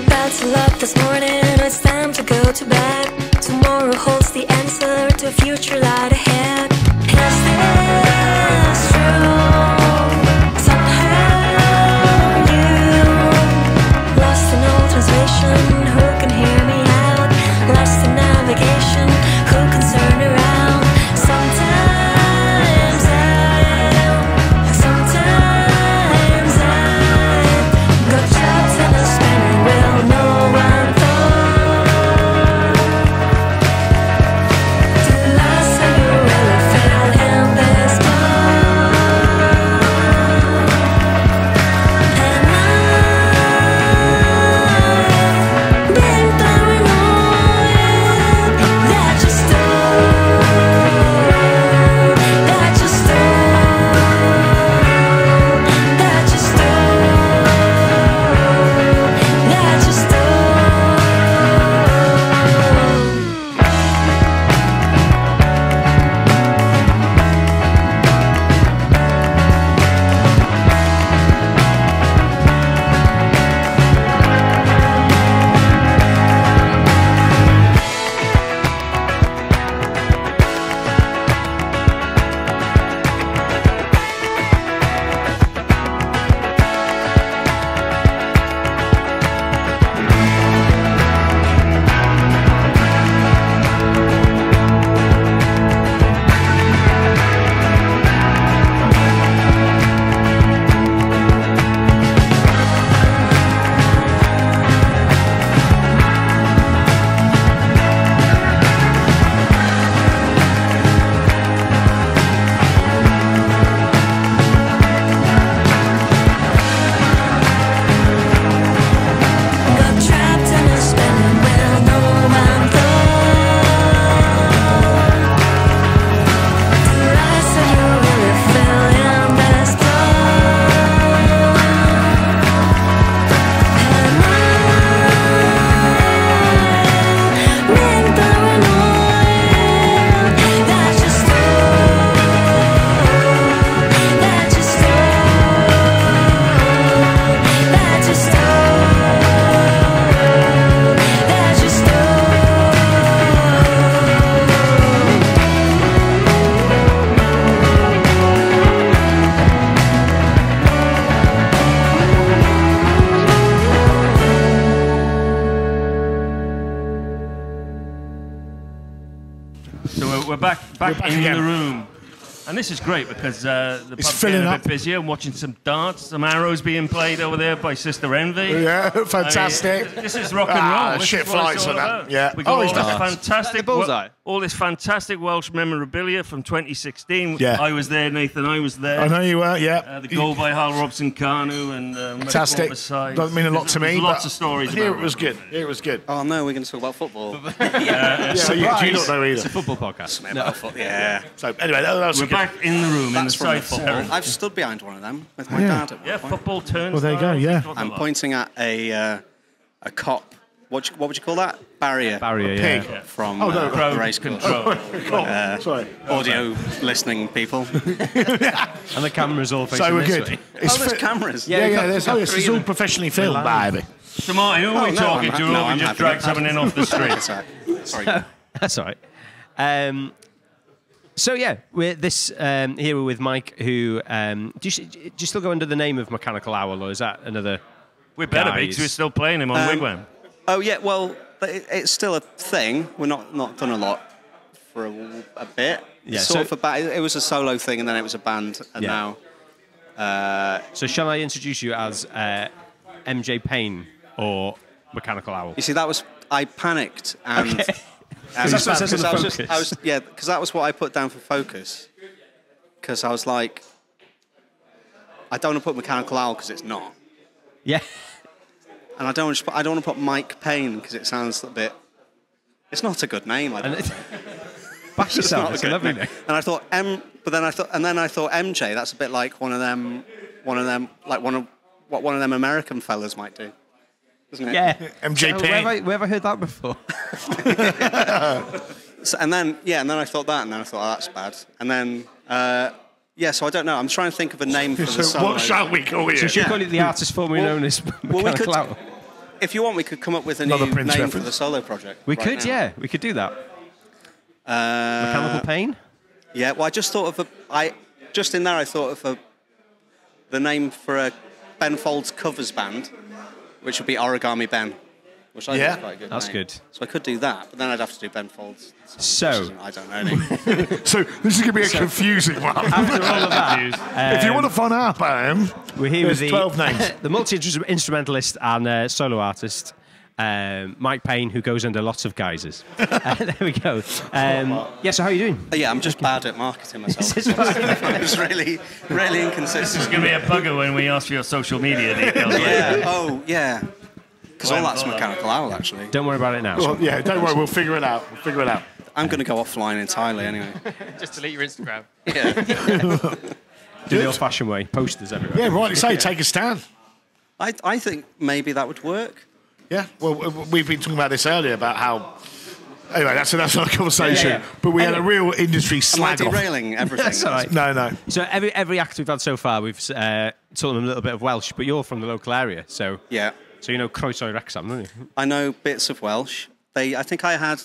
That's a lot this morning, it's time to go to bed. Tomorrow holds the answer to a future light ahead. Is this true? Somehow you lost in all translation, who can hear me out? Lost in navigation, who can turn around? Sometimes I got trapped in a spinning wheel no one thought. we're back back in again. the room. And this is great because the pub's filling getting a up. bit busier. I'm watching some darts, some arrows being played over there by Sister Envy. Yeah, fantastic. I mean, this is rock and roll. This Shit is what flights it's all on that. about. Yeah. We got all he's this done. fantastic bullseye. all this fantastic Welsh memorabilia from 2016. Yeah. I was there, Nathan. I was there. I know you were, yeah. The goal by Hal Robson-Kanu and Fantastic. Doesn't mean a lot to me. There's lots but of stories Here about it was good. Here it was good. Oh no, we're going to talk about football. So you do not know It's either. a football podcast. Yeah. So anyway, that was We're good. back in the room That's in from the the Saith football. Seren. I've stood behind one of them with my Yeah. dad at one Yeah, point. football turns. Well, there you go, yeah. I'm pointing at a cop. What would you call that? Barrier. Barrier, Pig. yeah. From Crowd the race course. control. Sorry. Audio listening people. And the camera's all facing So we're this good. way. It's There's fi- cameras. Yeah, there's, this is all professionally filmed, baby. So Martin, who are we talking to? Or we just drag someone in off the street? Sorry. That's all right. So yeah, we're here we're with Mike, who do you still go under the name of Mechanical Owl, or is that another? We better be, guys? because we're still playing him on Wigwam. Oh yeah, well, it's still a thing. We're not done a lot for a bit. Yeah, Sort of it was a solo thing, and then it was a band, and now. So shall I introduce you as MJ Payne or Mechanical Owl? You see, I panicked and. Okay. That's what it says on the Focus. Because that was what I put down for Focus. Because I was like, I don't want to put Mechanical Owl because it's not, Yeah. and I don't want to put Mike Payne because it sounds a bit. It's not a good name. Bash yourself. It's a lovely name. And I thought I thought MJ. That's a bit like one of them, like one of them American fellas might do, isn't it? Yeah. MJ Where Payne. have I heard that before? So, and then I thought that, and then I thought, oh, that's bad. And then, so I don't know. I'm trying to think of a name for the So solo. what shall we call you? So should we call it the artist formerly known as we Mechanical could, Owl? if you want, we could come up with a Another new Prince name for reference. the solo project. We right could, now. yeah. We could do that. Mechanical Payne? Yeah, well, I just thought of I thought of the name for a Ben Folds covers band, which would be Origami Ben, which I think is quite a good That's name. good. So I could do that, but then I'd have to do Ben Folds. So, I don't know. Any. So this is going to be a confusing one. after all of that, If you want to find out about him, we're here with there's 12 names. the multi-instrumentalist and solo artist, Mike Payne, who goes under lots of guises. There we go. So how are you doing? Yeah, I'm just bad at marketing myself. This is fine. I was really inconsistent. This is going to be a bugger when we ask for your social media details. Yeah. Oh, yeah. Because all that's Mechanical Owl, actually. Don't worry about it now. Well, yeah, don't worry, we'll figure it out. I'm going to go offline entirely anyway. Just delete your Instagram. Yeah. Do the old-fashioned way. Posters everywhere. Yeah, rightly so. Take a stand. I think maybe that would work. Yeah. Well, we've been talking about this earlier about how. Anyway, that's another conversation. Yeah. But we had a real industry Am I slag off. derailing everything? That's all right. No. So every act we've had so far, we've taught them a little bit of Welsh, but you're from the local area, so Yeah. so you know Croeso Wrexham, don't you? I know bits of Welsh. I think I had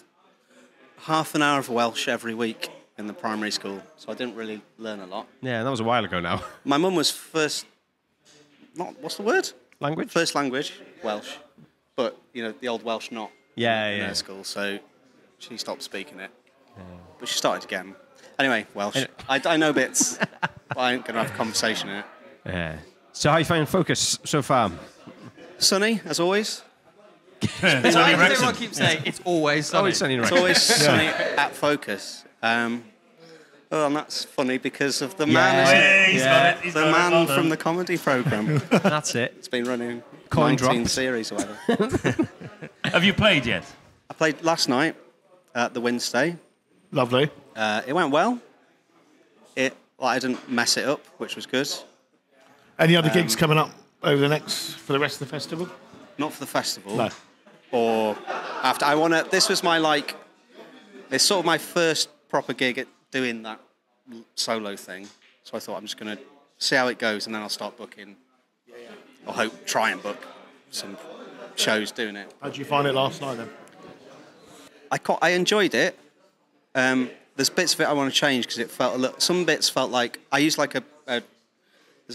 half an hour of Welsh every week in the primary school, so I didn't really learn a lot. Yeah, that was a while ago now. My mum was what's the word? Language? First language, Welsh. But, the old Welsh not in Yeah. her school, so she stopped speaking it. But she started again. Anyway, Welsh. I know bits, but I ain't going to have a conversation in it. Yeah. So how you finding Focus so far? Sunny, as always. Why does everyone keep saying it's always sunny? Always sunny in It's Wrexham. always sunny at Focus. And that's funny because of the man, isn't it? He's got it. He's The got it. man Well done. from the comedy programme. That's it. It's been running Coin 19 dropped. series or whatever. Have you played yet? I played last night at the Wednesday. Lovely. It went well. I didn't mess it up, which was good. Any other gigs coming up for the rest of the festival? Not for the festival. No. Or after. This was it's sort of my first proper gig at doing that solo thing. So I thought I'm just going to see how it goes, and then I'll start booking. Or try and book some shows doing it. How did you find it last night then? I enjoyed it. There's bits of it I want to change because it felt some bits felt like I used like there's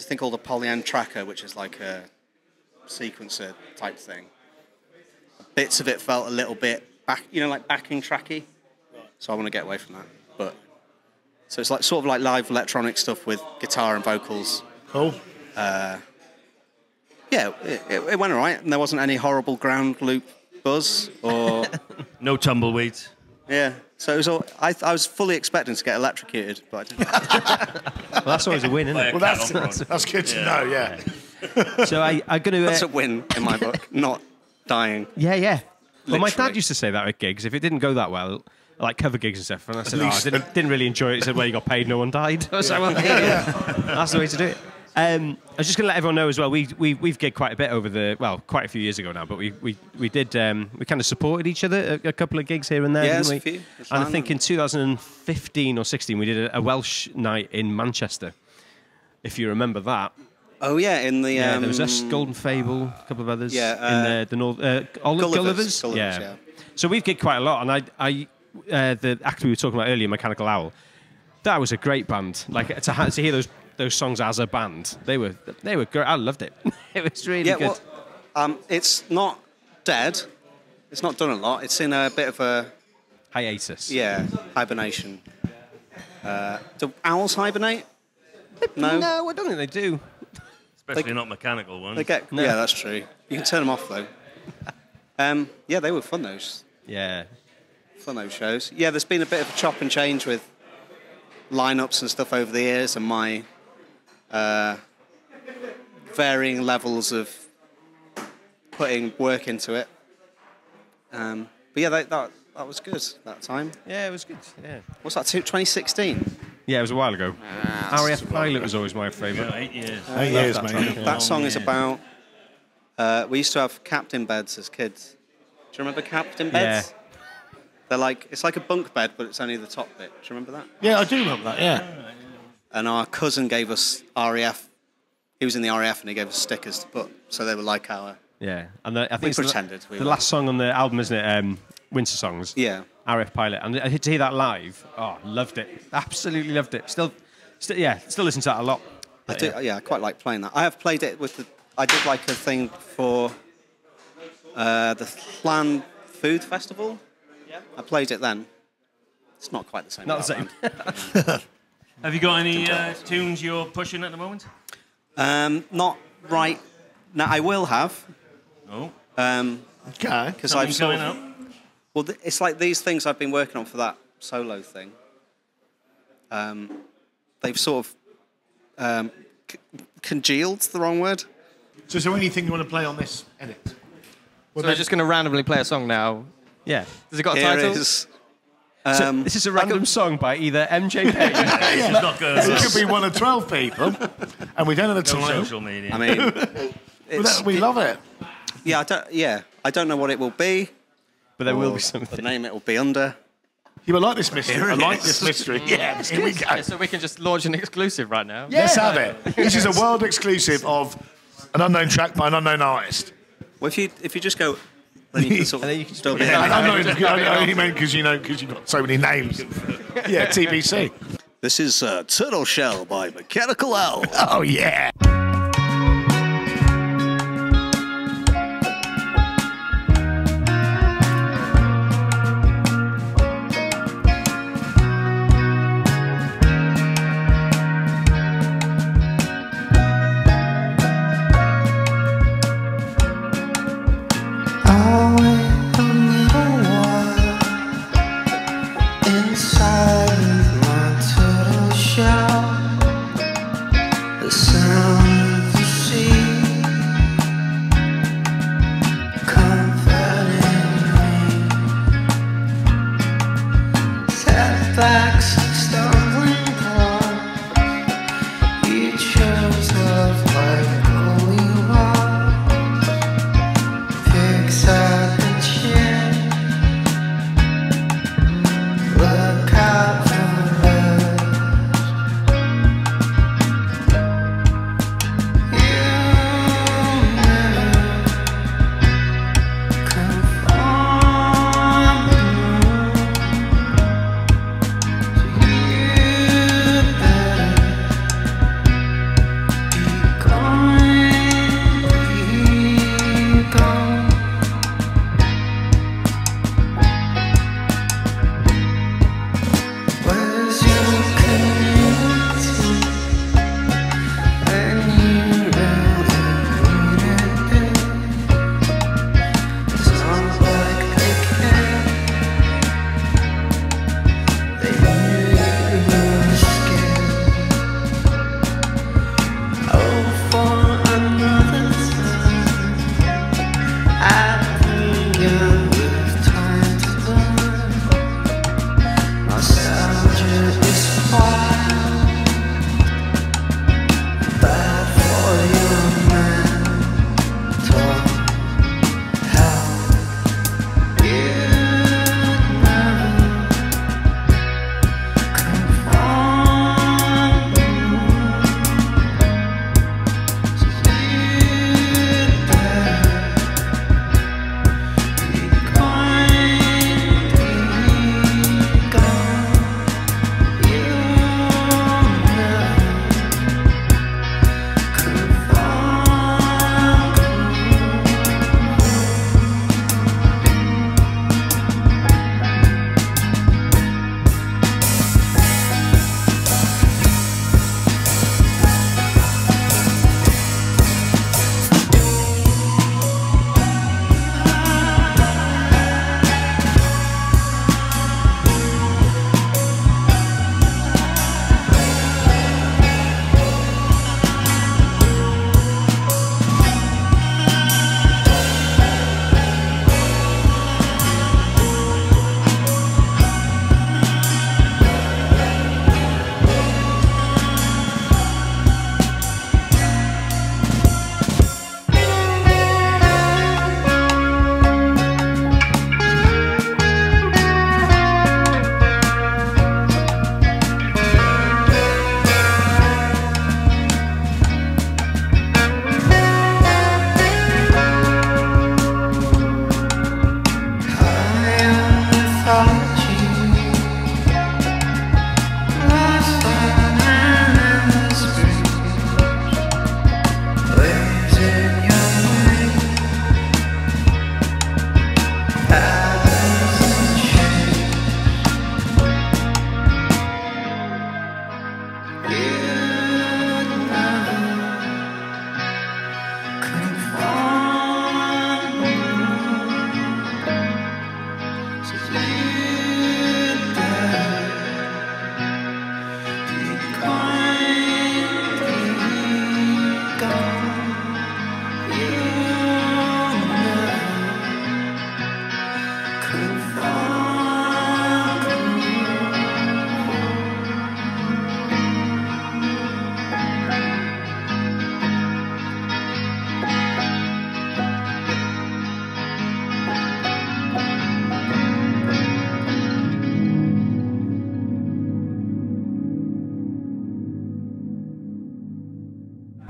a thing called a polyend tracker, which is like a sequencer type thing. Bits of it felt a little bit like backing tracky. So I want to get away from that. but so it's like sort of like live electronic stuff with guitar and vocals. Cool. Yeah, it went all right, and there wasn't any horrible ground loop buzz or no tumbleweeds. Yeah, so it was all, I was fully expecting to get electrocuted, but I didn't. Well, that's always a win, isn't it? Well, that's good to know. Yeah. So I'm going to. That's a win in my book, not dying. Yeah, yeah. Well, my dad Literally. used to say that at gigs. If it didn't go that well, like cover gigs and stuff, and I said, I didn't really enjoy it. He said, well, you got paid, no one died. I was like, well, that's the way to do it. I was just going to let everyone know as well. We've gigged quite a bit quite a few years ago now. But we did we kind of supported each other a couple of gigs here and there. Yeah, didn't we? a few. And I think in 2015 or 16 we did a Welsh night in Manchester. If you remember that. Oh yeah, in the there was us, Golden Fable, a couple of others. Yeah, in the North Gullivers. Yeah. So we've gigged quite a lot, and the act we were talking about earlier, Mechanical Owl, that was a great band. Like to hear those songs as a band, they were great. I loved it. It was really good. Well, it's not dead. It's not done a lot. It's in a bit of a hiatus. Yeah, hibernation. Do owls hibernate? No, I don't think they do. Especially not mechanical ones. They get yeah, that's true. You can turn them off though. Yeah, they were fun those. Yeah, fun those shows. Yeah, there's been a bit of a chop and change with lineups and stuff over the years, and my varying levels of putting work into it. But yeah, that was good that time. Yeah, it was good. Yeah. What's that? 2016. Yeah, it was a while ago. RAF Pilot was always my favourite. Yeah, 8 years. 8 years, mate. That song is about. We used to have captain beds as kids. Do you remember captain beds? Yeah. They're like it's like a bunk bed, but it's only the top bit. Do you remember that? Yeah, I do remember that. Yeah. And our cousin gave us RAF. He was in the RAF, and he gave us stickers to put, so they were like our. Yeah, and I think we it's pretended. The last song on the album, isn't it? Winter Songs. Yeah. RF Pilot, and to hear that live, loved it. Absolutely loved it. Still listen to that a lot. I do, yeah, I quite like playing that. I have played it with I did like a thing for the Llan Food Festival. Yeah. I played it then. It's not quite the same. Not the same. Have you got any tunes you're pushing at the moment? Not right now. I will have. Oh. Okay. Because I've sort coming of. up? Well, it's like these things I've been working on for that solo thing. They've sort of congealed, the wrong word. So is there anything you want to play on this edit? So we're just going to randomly play a song now. Yeah. Has it got a Here title? is, So this is a random song by either MJ Payne. It's not good. It could be one of 12 people, and we don't have the No time. social media. I mean, We love it. Yeah, I don't know what it will be. But there will be The something. name it will be under. You would like this mystery. I like this mystery. Yeah, here we go. Yeah, so we can just launch an exclusive right now. Let's have it. This is a world exclusive of an unknown track by an unknown artist. Well, if you just go, then you can sort of. And then you can just still put be it there. I only meant because you've got so many names. Yeah, TBC. This is Turtle Shell by Mechanical Owl. Oh yeah. Inside my turtle shell, the sound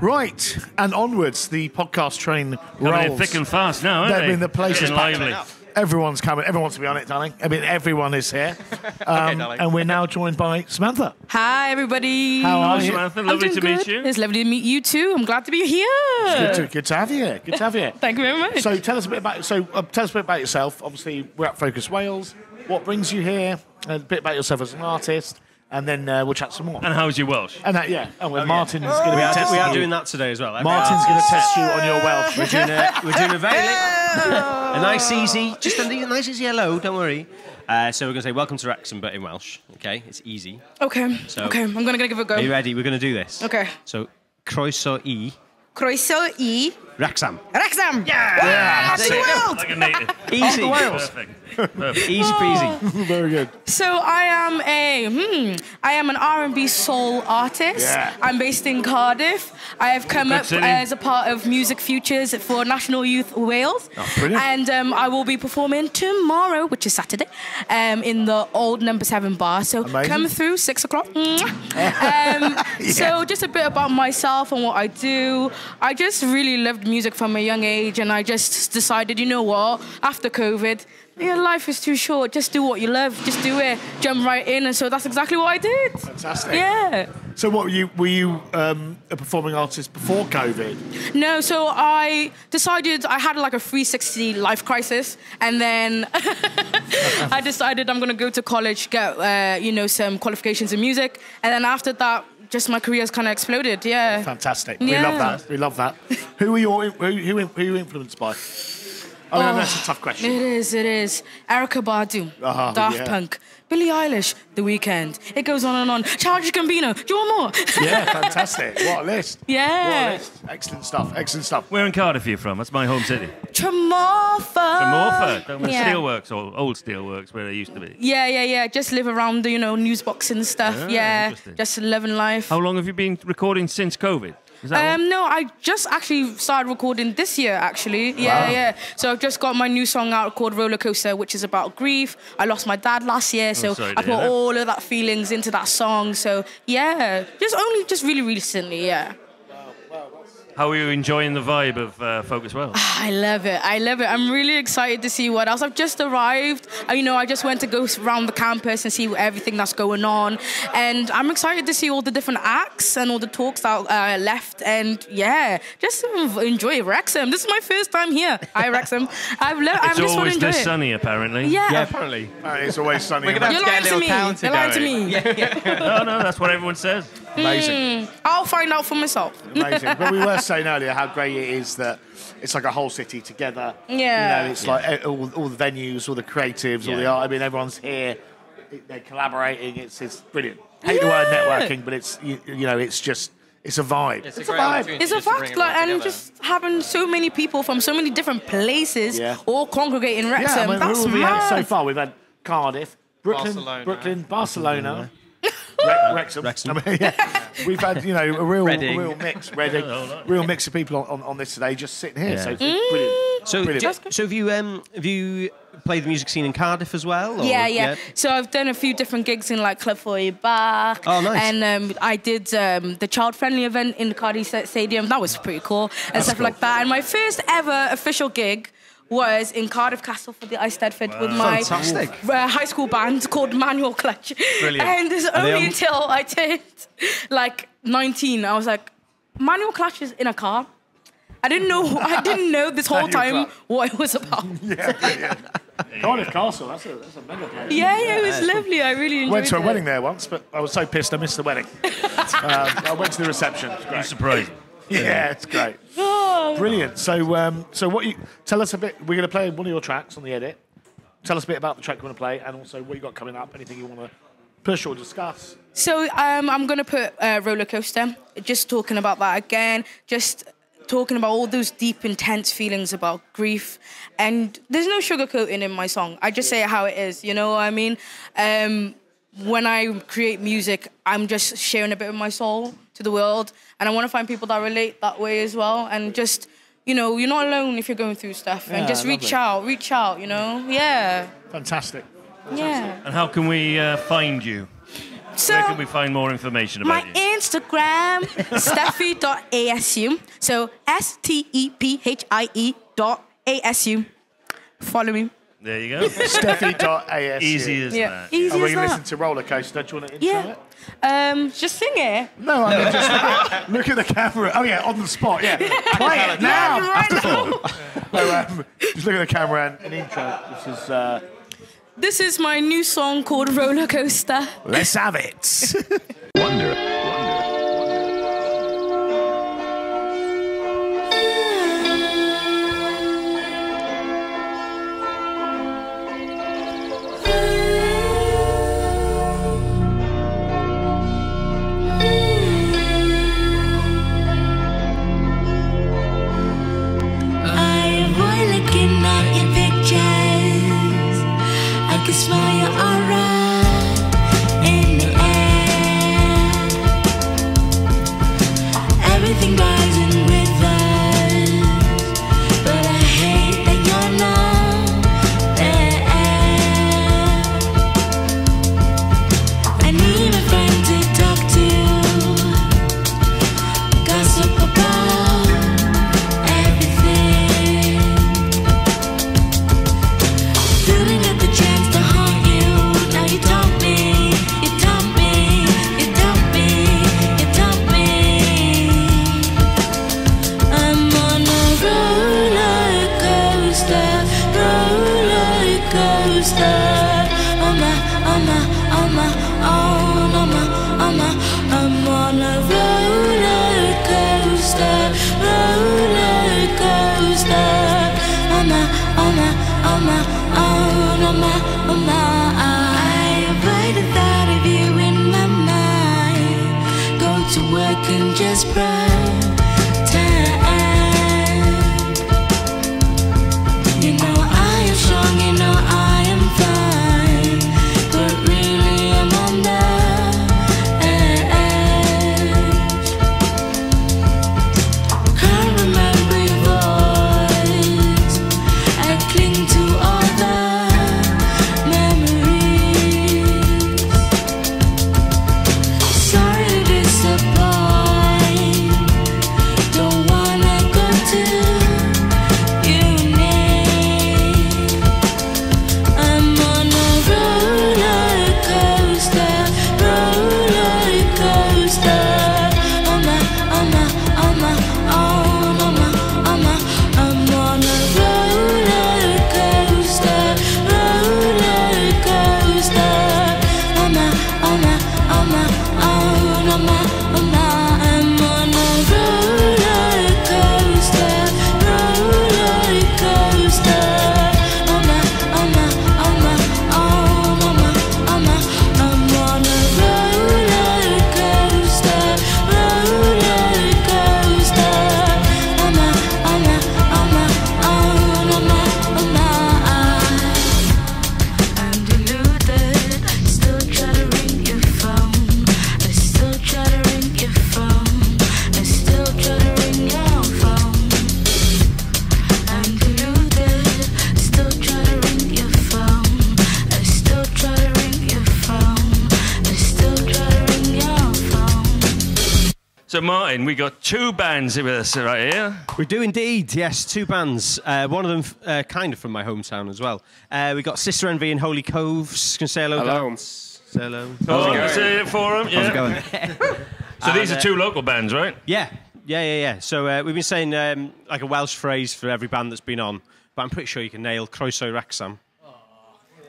Right, and onwards, the podcast train rolls. Coming thick and fast now, aren't they? I mean, the place is lively. Everyone's coming. Everyone wants to be on it, darling. I mean, everyone is here. And we're now joined by Samantha. Hi, everybody. How are you? Samantha, lovely to meet you. It's lovely to meet you too. I'm glad to be here. Good to have you here. Good to have you here. Thank you very much. So tell us a bit about yourself. Obviously, we're at Focus Wales. What brings you here? A bit about yourself as an artist. And then we'll chat some more. And how's your Welsh? And Martin's going to be testing We are you. doing that today as well. Martin's going to test you on your Welsh. We're doing a very a nice easy, just a nice easy hello. Don't worry. So we're going to say welcome to Wrexham, but in Welsh. Okay, it's easy. Okay. So, okay, I'm going to give it a go. Are you ready? We're going to do this. Okay. So croeso I. Croeso I. Wrexham. Wrexham. Yeah. To the world. Like a native. Easy. Wales. Perfect. Easy peasy. Very good. So I am an R&B soul artist. Yeah. I'm based in Cardiff. I have come up city. as a part of Music Futures for National Youth Wales. Oh, brilliant. And I will be performing tomorrow, which is Saturday, in the old number 7 bar. So Amazing. come through 6 o'clock. So just a bit about myself and what I do. I just really loved music from a young age, and I just decided, you know what, after COVID, life is too short. Just do what you love. Just do it. Jump right in. And so that's exactly what I did. Fantastic. Yeah. So what were you a performing artist before COVID? No, so I decided I had like a 360 life crisis, and then I decided I'm going to go to college, get some qualifications in music, and then after that, just my career's kind of exploded. Yeah. Fantastic. Yeah. We love that. Who are you influenced by? I mean, that's a tough question. It is. Erykah Badu, Daft Punk, Billie Eilish, The Weeknd. It goes on and on. Childish Gambino. Do you want more? Yeah, fantastic. What a list. Yeah. What a list. Excellent stuff. Where in Cardiff are you from? That's my home city. Tremorfa. Tremorfa. Yeah. Steelworks, or old steelworks, where they used to be. Yeah. Just live around the, news box and stuff. Yeah. Just living life. How long have you been recording since COVID? Is that No, I just actually started recording this year, actually. Yeah. So I've just got my new song out called Roller Coaster, which is about grief. I lost my dad last year, so I put all of that feelings into that song. So, yeah, just really recently, yeah. How are you enjoying the vibe of Focus Wales? I love it. I'm really excited to see what else. I've just arrived. I just went to go around the campus and see everything that's going on. And I'm excited to see all the different acts and all the talks that are left. And, yeah, just enjoy Wrexham. This is my first time here. Hi, Wrexham. It's always this sunny, apparently. Yeah, apparently. It's always sunny. We're going to have to get a little counter You're lying to me. No, that's what everyone says. Amazing. I'll find out for myself. Amazing. But we were saying earlier how great it is that it's like a whole city together. Yeah. It's like all the venues, all the creatives, all the art. I mean, everyone's here. They're collaborating. It's brilliant. I hate the word networking, but it's it's a vibe. It's a vibe. It's a fact, and just having so many people from so many different places all congregate in Wrexham. That's who have we had mad. so far? We've had Cardiff, Brooklyn, Barcelona. Wrexham. I mean, we've had a real mix, real mix of people on this today, just sitting here. So it's brilliant. So, brilliant. So have you played the music scene in Cardiff as well? Or? Yeah. So I've done a few different gigs in like Club for Bach. Oh, nice. And I did the child-friendly event in the Cardiff Stadium. That was pretty cool and stuff like that. And my first ever official gig was in Cardiff Castle for the Eisteddfod with my high school band called Manual Clutch. Brilliant. And it's only until I turned like 19, I was like, Manual Clutch is in a car. I didn't know this whole time what it was about. Cardiff Castle, that's a mega place. Yeah, it was lovely. I really enjoyed it. Went to a wedding there once, but I was so pissed I missed the wedding. I went to the reception. It was great. Surprised. Yeah, it's great. Brilliant. So what you tell us a bit? We're going to play one of your tracks on the edit. Tell us a bit about the track you want to play, and also what you got coming up. Anything you want to push or discuss? So I'm going to put Roller Coaster. Just talking about that again. Just talking about all those deep, intense feelings about grief. And there's no sugarcoating in my song. I just say it how it is. You know what I mean? When I create music, I'm just sharing a bit of my soul to the world. And I want to find people that relate that way as well. And just, you're not alone if you're going through stuff. And just reach out, Yeah. Fantastic. Yeah. And how can we find you? So where can we find more information about you? My Instagram, steffi.asu. So STEPHIE.ASU. Follow me. There you go. Steffi.asu. Easy as Yeah, that. easy Are we as going to that. listen to Roller Coaster? Do you want to intro Yeah. it? Just sing it. No, I mean, just look at the camera. Oh, yeah, on the spot, yeah. Play it now. Just look at the camera and intro. This is my new song called Roller Coaster. Let's have it. Wonder. I can smell your aura in the air. Everything rising with us, but I hate that you're not there. I need a friend to talk to, gossip about everything. Feeling at the chance to haunt you. Now you taunt me, you taunt me, you taunt me, you taunt me. I'm on a roller coaster, roller coaster. I'm on a roller coaster, roller coaster. I write the thought of you in my mind. Go to work and just pretend. You know I am strong, you know I am fine, but really I'm on the edge. Can't remember your voice. I cling to all the memories. Sorry to disappoint. Don't wanna go to uni. I'm on a roller coaster, roller coaster. I'm on a roller coaster, roller coaster. I'm on a roller coaster, roller coaster. I'm on a roller coaster, roller coaster. I'm deluded. Still try to ring your phone. I still try to ring your phone. I still try to ring your phone. I'm deluded. Still try to ring your phone. I still try to ring your phone. I still try to ring your phone. So, Martin, we got two bands with us right here. We do indeed, yes, two bands. One of them kind of from my hometown as well. We got Sister Envy and Holy Coves. Can you say hello? Hello. Say hello. Oh, say it for them. Yeah. going? So these are two local bands, right? Yeah. So we've been saying like a Welsh phrase for every band that's been on, but I'm pretty sure you can nail Croeso Wrexham.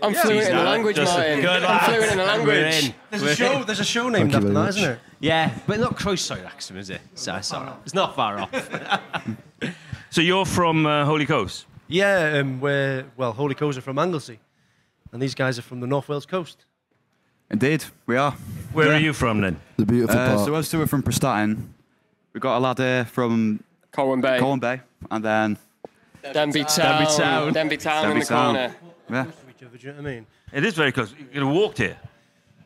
I'm fluent in the language, Martin. Good I'm fluent in the language. There's a show named after that, isn't there? Yeah, but not Croeso Wrexham, is it? So it's all right. It's not far off. So you're from Holy Coast? Yeah, Holy Coast are from Anglesey, and these guys are from the North Wales coast. Indeed, we are. Where are you from then? The beautiful part. So us two are from Prestatyn. We've got a lad here from Colwyn Bay. And then Denby Town in the corner. Yeah. Do you know what I mean? It is very close. You're going to walk here?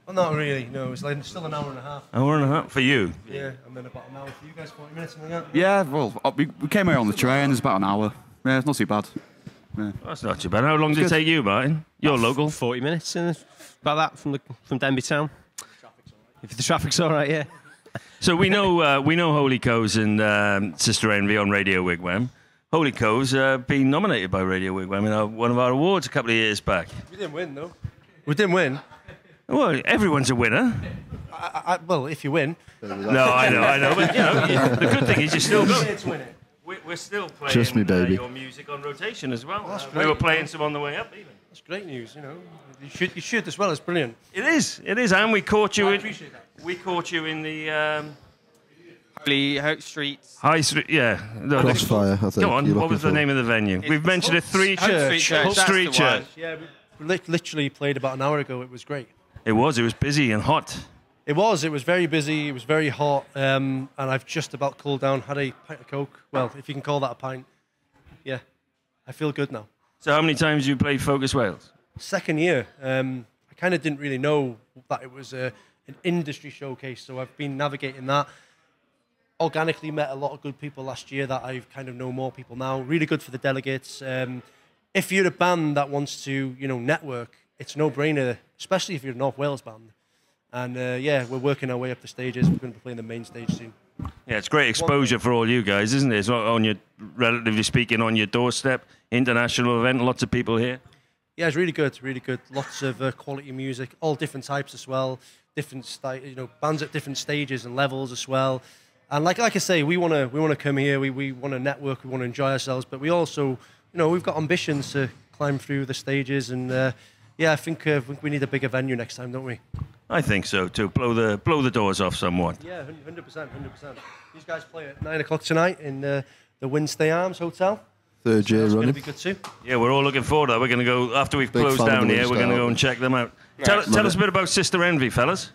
Well, not really. No, it's like still an hour and a half. Hour and a half for you? Yeah, and then about an hour for you guys. 40 minutes, something like that. Yeah, well, we came here on the train. It's about an hour. Yeah, it's not too bad. Yeah. That's not too bad. How long did it take you, Martin? You're local. 40 minutes, about that from Denby Town. If the traffic's all right, yeah. So we know Holy Co's and Sister Envy on Radio Wigwam. Holy Co's been nominated by Radio Wigwam in one of our awards a couple of years back. We didn't win, though. We didn't win. Well, everyone's a winner. Well, if you win. No, I know. But, the good thing is you're still going. We're still playing Trust me, baby. Your music on rotation as well. Great. We were playing some on the way up, even. That's great news, You should as well. It's brilliant. It is, and we caught you. I appreciate that. We caught you in the Hope Street. High Street. Yeah. No, Crossfire, I think. Come on. What was the name of the venue? We've mentioned it three times. Hope Street Church. Yeah, we literally played about an hour ago. It was great. It was busy and hot. It was very busy. It was very hot, and I've just about cooled down. Had a pint of Coke. Well, if you can call that a pint. Yeah, I feel good now. So how many times have you played Focus Wales? Second year. I kind of didn't really know that it was an industry showcase, so I've been navigating that. Organically met a lot of good people last year that I kind of know more people now. Really good for the delegates. If you're a band that wants to, network, it's a no-brainer, especially if you're a North Wales band. And we're working our way up the stages. We're going to be playing the main stage soon. Yeah, it's great exposure for all you guys, isn't it? It's on your, relatively speaking, on your doorstep. International event, lots of people here. Yeah, it's really good, really good. Lots of quality music, all different types as well. Different, bands at different stages and levels as well. And like I say, we want to come here. We want to network. We want to enjoy ourselves. But we also, we've got ambitions to climb through the stages. And I think we need a bigger venue next time, don't we? I think so too. Blow the doors off somewhat. Yeah, 100%. These guys play at 9 o'clock tonight in the Winstay Arms Hotel. Third year running. It's going to be good too. Yeah, we're all looking forward to that. We're going to go after we've closed down here. We're going to go and check them out. Tell us a bit about Sister Envy, fellas.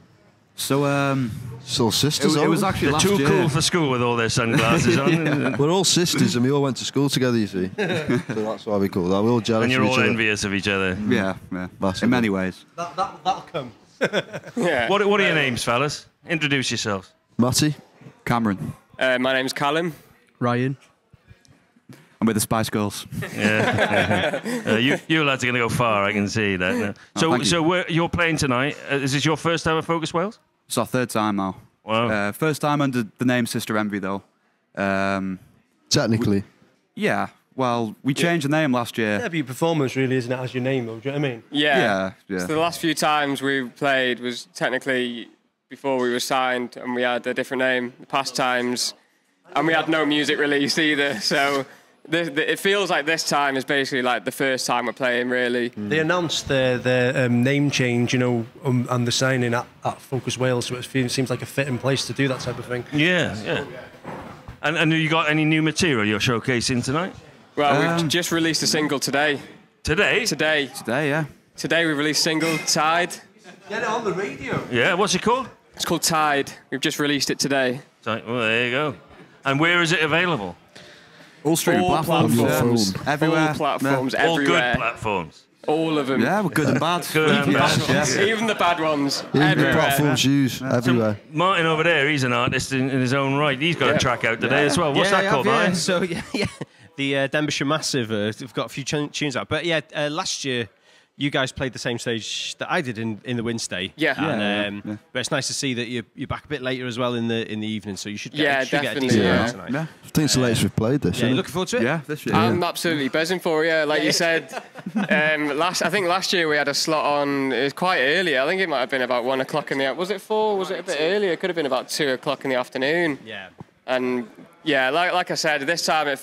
So, still sisters. It was actually They're too cool for school with all their sunglasses on. Yeah. We're all sisters, and we all went to school together. You see, so that's why we call that. We're all jealous. And you're of all each other. envious of each other. Yeah. In many ways. That'll come. Yeah. What are your names, fellas? Introduce yourselves. Matty. Cameron. My name's Callum. Ryan. I'm with the Spice Girls. Yeah. You lads are going to go far. I can see that. So you're playing tonight. Is this your first time at Focus Wales? It's our third time now. Wow. First time under the name Sister Envy, though. Technically. Yeah. Well, we changed the name last year. Yeah, but your performance really isn't it as your name, though. Do you know what I mean? Yeah. Yeah. So the last few times we played was technically before we were signed, and we had a different name. The past times, and we had no music release either. So it feels like this time is basically like the first time we're playing, really. They announced their name change, and the signing at Focus Wales, so it seems like a fitting place to do that type of thing. Yeah. And have you got any new material you're showcasing tonight? Well, we've just released a single today. Today? Today, yeah. Today we released a single, Tide. Get it on the radio. Yeah, what's it called? It's called Tide. We've just released it today. Well, there you go. And where is it available? All streaming platforms. Everywhere. All platforms, All everywhere. good platforms. All of them. Yeah, we're good and bad. Good and bad. Yeah. Even the bad ones. Even the Everywhere. platforms used everywhere. So Martin over there, he's an artist in his own right. He's got a track out today as well. What's that called, Martin? So, the Denbighshire Massive, we've got a few tunes out. But last year, you guys played the same stage that I did in the Winstay. Yeah. And, But it's nice to see that you're back a bit later as well in the evening, so you should get a definitely, decent yeah. amount tonight. I think it's the latest we've played this. Yeah, isn't it? looking forward to it? Yeah, this year. I'm absolutely buzzing for it, yeah. Like you said, I think last year we had a slot on, it was quite early. I think it might have been about 1 o'clock in the afternoon. Was it 4? Was it a bit earlier? It could have been about 2 o'clock in the afternoon. Yeah. And yeah, like I said, this time,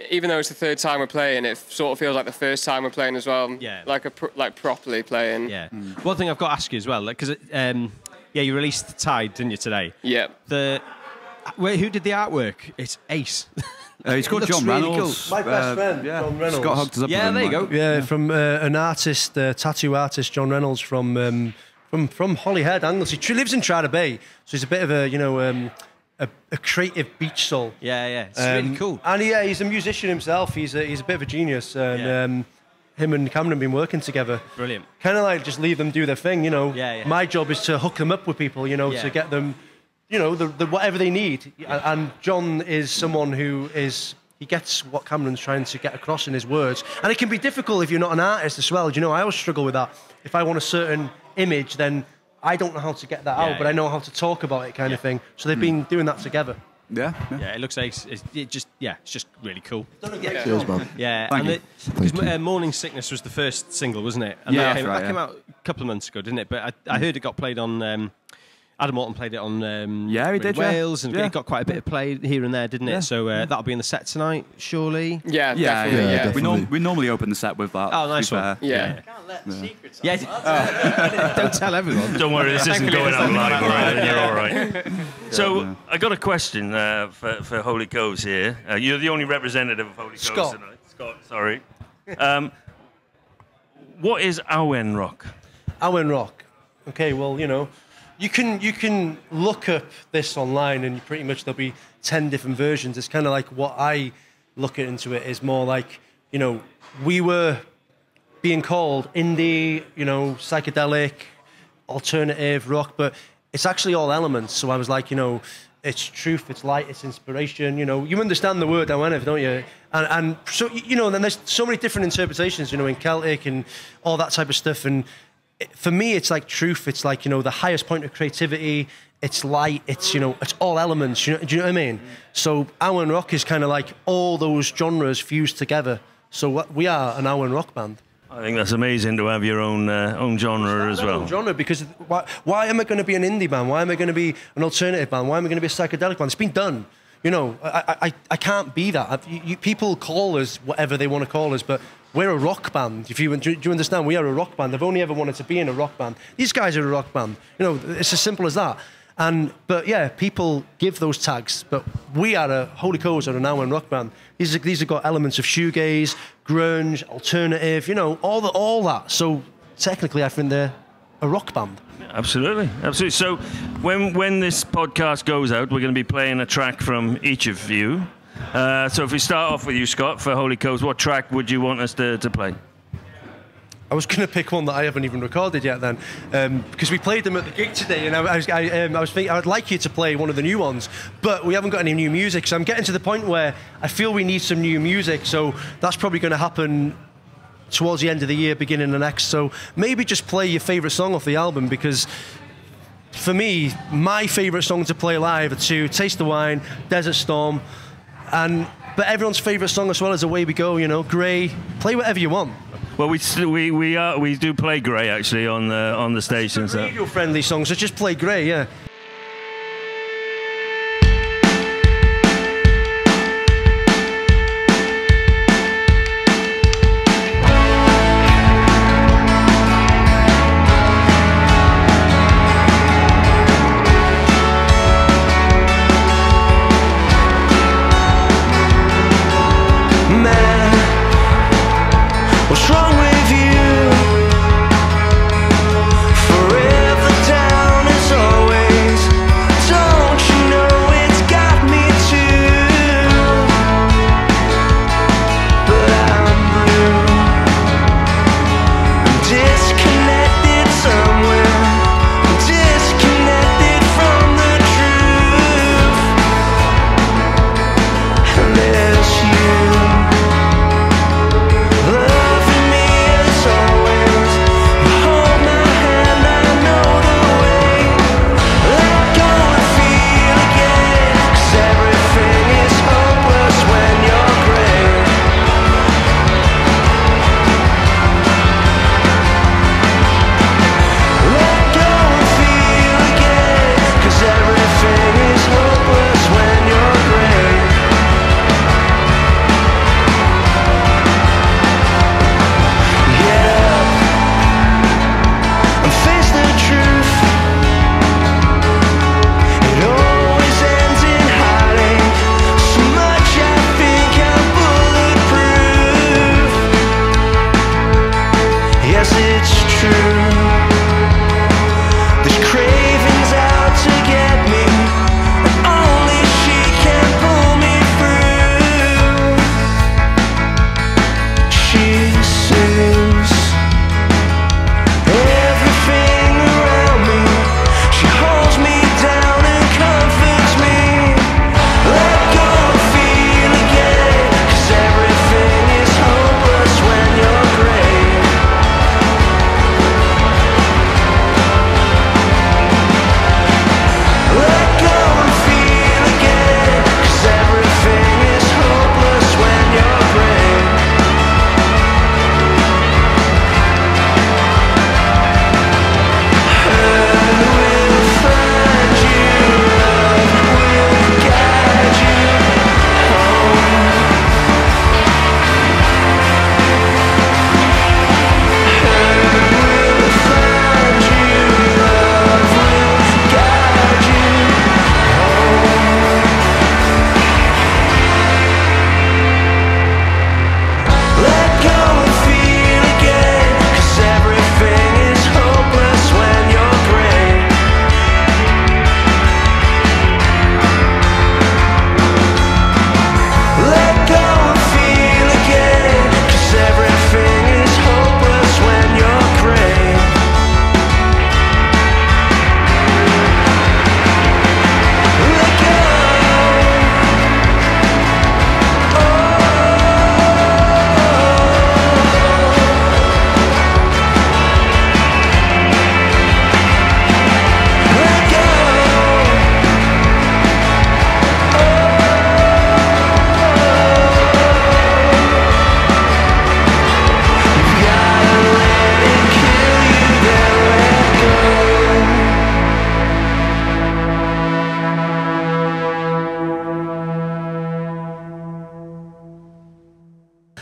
even though it's the third time we're playing, it sort of feels like the first time we're playing as well. Yeah. Like properly playing. Yeah. One thing I've got to ask you as well, because you released Tide, didn't you, today? Yeah. Who did the artwork? It's ace. He's called John Reynolds. Cool. My best friend, John Reynolds. Scott hooked us up Yeah, with there him, you go. Yeah, from an artist, tattoo artist, John Reynolds from Holyhead, Anglesey. He lives in Trader Bay, so he's a bit of a creative beach soul. Yeah. It's really cool. And he's a musician himself. He's a bit of a genius. And him and Cameron have been working together. Brilliant. Kind of like just leave them do their thing, Yeah. My job is to hook them up with people, to get them, the whatever they need. And John is someone who he gets what Cameron's trying to get across in his words. And it can be difficult if you're not an artist as well. I always struggle with that. If I want a certain image, then I don't know how to get that out, but I know how to talk about it, kind of thing. So they've been doing that together. Yeah. Yeah, it looks like it's just really cool. Cheers, man. Yeah, Thank you. because Morning Sickness was the first single, wasn't it? And Yeah, that came out a couple of months ago, didn't it? But I heard it got played on. Adam Morton played it on he did, Wales, and it got quite a bit of play here and there, didn't it? So that'll be in the set tonight, surely. Yeah, definitely. definitely. We normally open the set with that. Oh, nice one. Yeah. Can't let secrets out. Yeah. Don't tell everyone. Don't worry, this isn't going out live, all right? You're all right. So I got a question for Holy Coast here. You're the only representative of Holy Coast tonight. Scott, sorry. What is Awen Rock? Awen Rock. Okay, well, you know, you can look up this online, and pretty much there'll be 10 different versions. It's kind of like what I look into it is more like, you know, we were being called indie, you know, psychedelic, alternative rock, but it's actually all elements. So I was like, you know, it's truth, it's light, it's inspiration. You know, you understand the word Awen, don't you? And so, you know, then there's so many different interpretations, you know, in Celtic and all that type of stuff. And for me, it's like truth. It's like, you know, the highest point of creativity. It's light. It's, you know, it's all elements. Do you know what I mean? So Awen Rock is kind of like all those genres fused together. So we are an Awen Rock band. I think that's amazing to have your own genre as well. Genre, because why am I going to be an indie band? Why am I going to be an alternative band? Why am I going to be a psychedelic band? It's been done. You know, I can't be that. People call us whatever they want to call us, but we're a rock band. Do you understand? We are a rock band. I've only ever wanted to be in a rock band. These guys are a rock band. You know, it's as simple as that. But yeah, people give those tags. But we are a Holy Coast or an Awen Rock band. These have got elements of shoegaze, grunge, alternative. You know, all that. So technically, I think they're a rock band. Absolutely. So when this podcast goes out, we're going to be playing a track from each of you. So if we start off with you, Scott, for Holy Coast, what track would you want us to play? I was going to pick one that I haven't even recorded yet then, because we played them at the gig today, and I was thinking I would like you to play one of the new ones, but we haven't got any new music, so I'm getting to the point where I feel we need some new music, so that's probably going to happen towards the end of the year, beginning of the next, so maybe just play your favourite song off the album, because for me, my favourite song to play live are two, Taste the Wine, Desert Storm, but everyone's favourite song as well is Away We Go, you know, Grey, play whatever you want. Well, we do play Grey actually on the station. It's a radio-friendly song, so just play Grey, yeah. What's wrong with you? Forever down as always.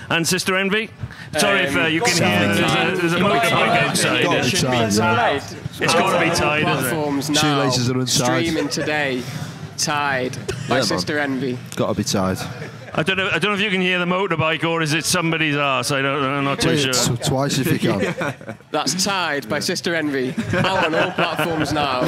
and Sister Envy. Sorry if you can hear. There's a motorbike outside. It's got to be tied, platforms isn't it? now. Shoelaces are untied. Streaming today, tied by Sister Envy. Got to be tied. I don't know if you can hear the motorbike or is it somebody's arse. I'm not too sure. Twice if you can. That's tied by Sister Envy. Out on all platforms now.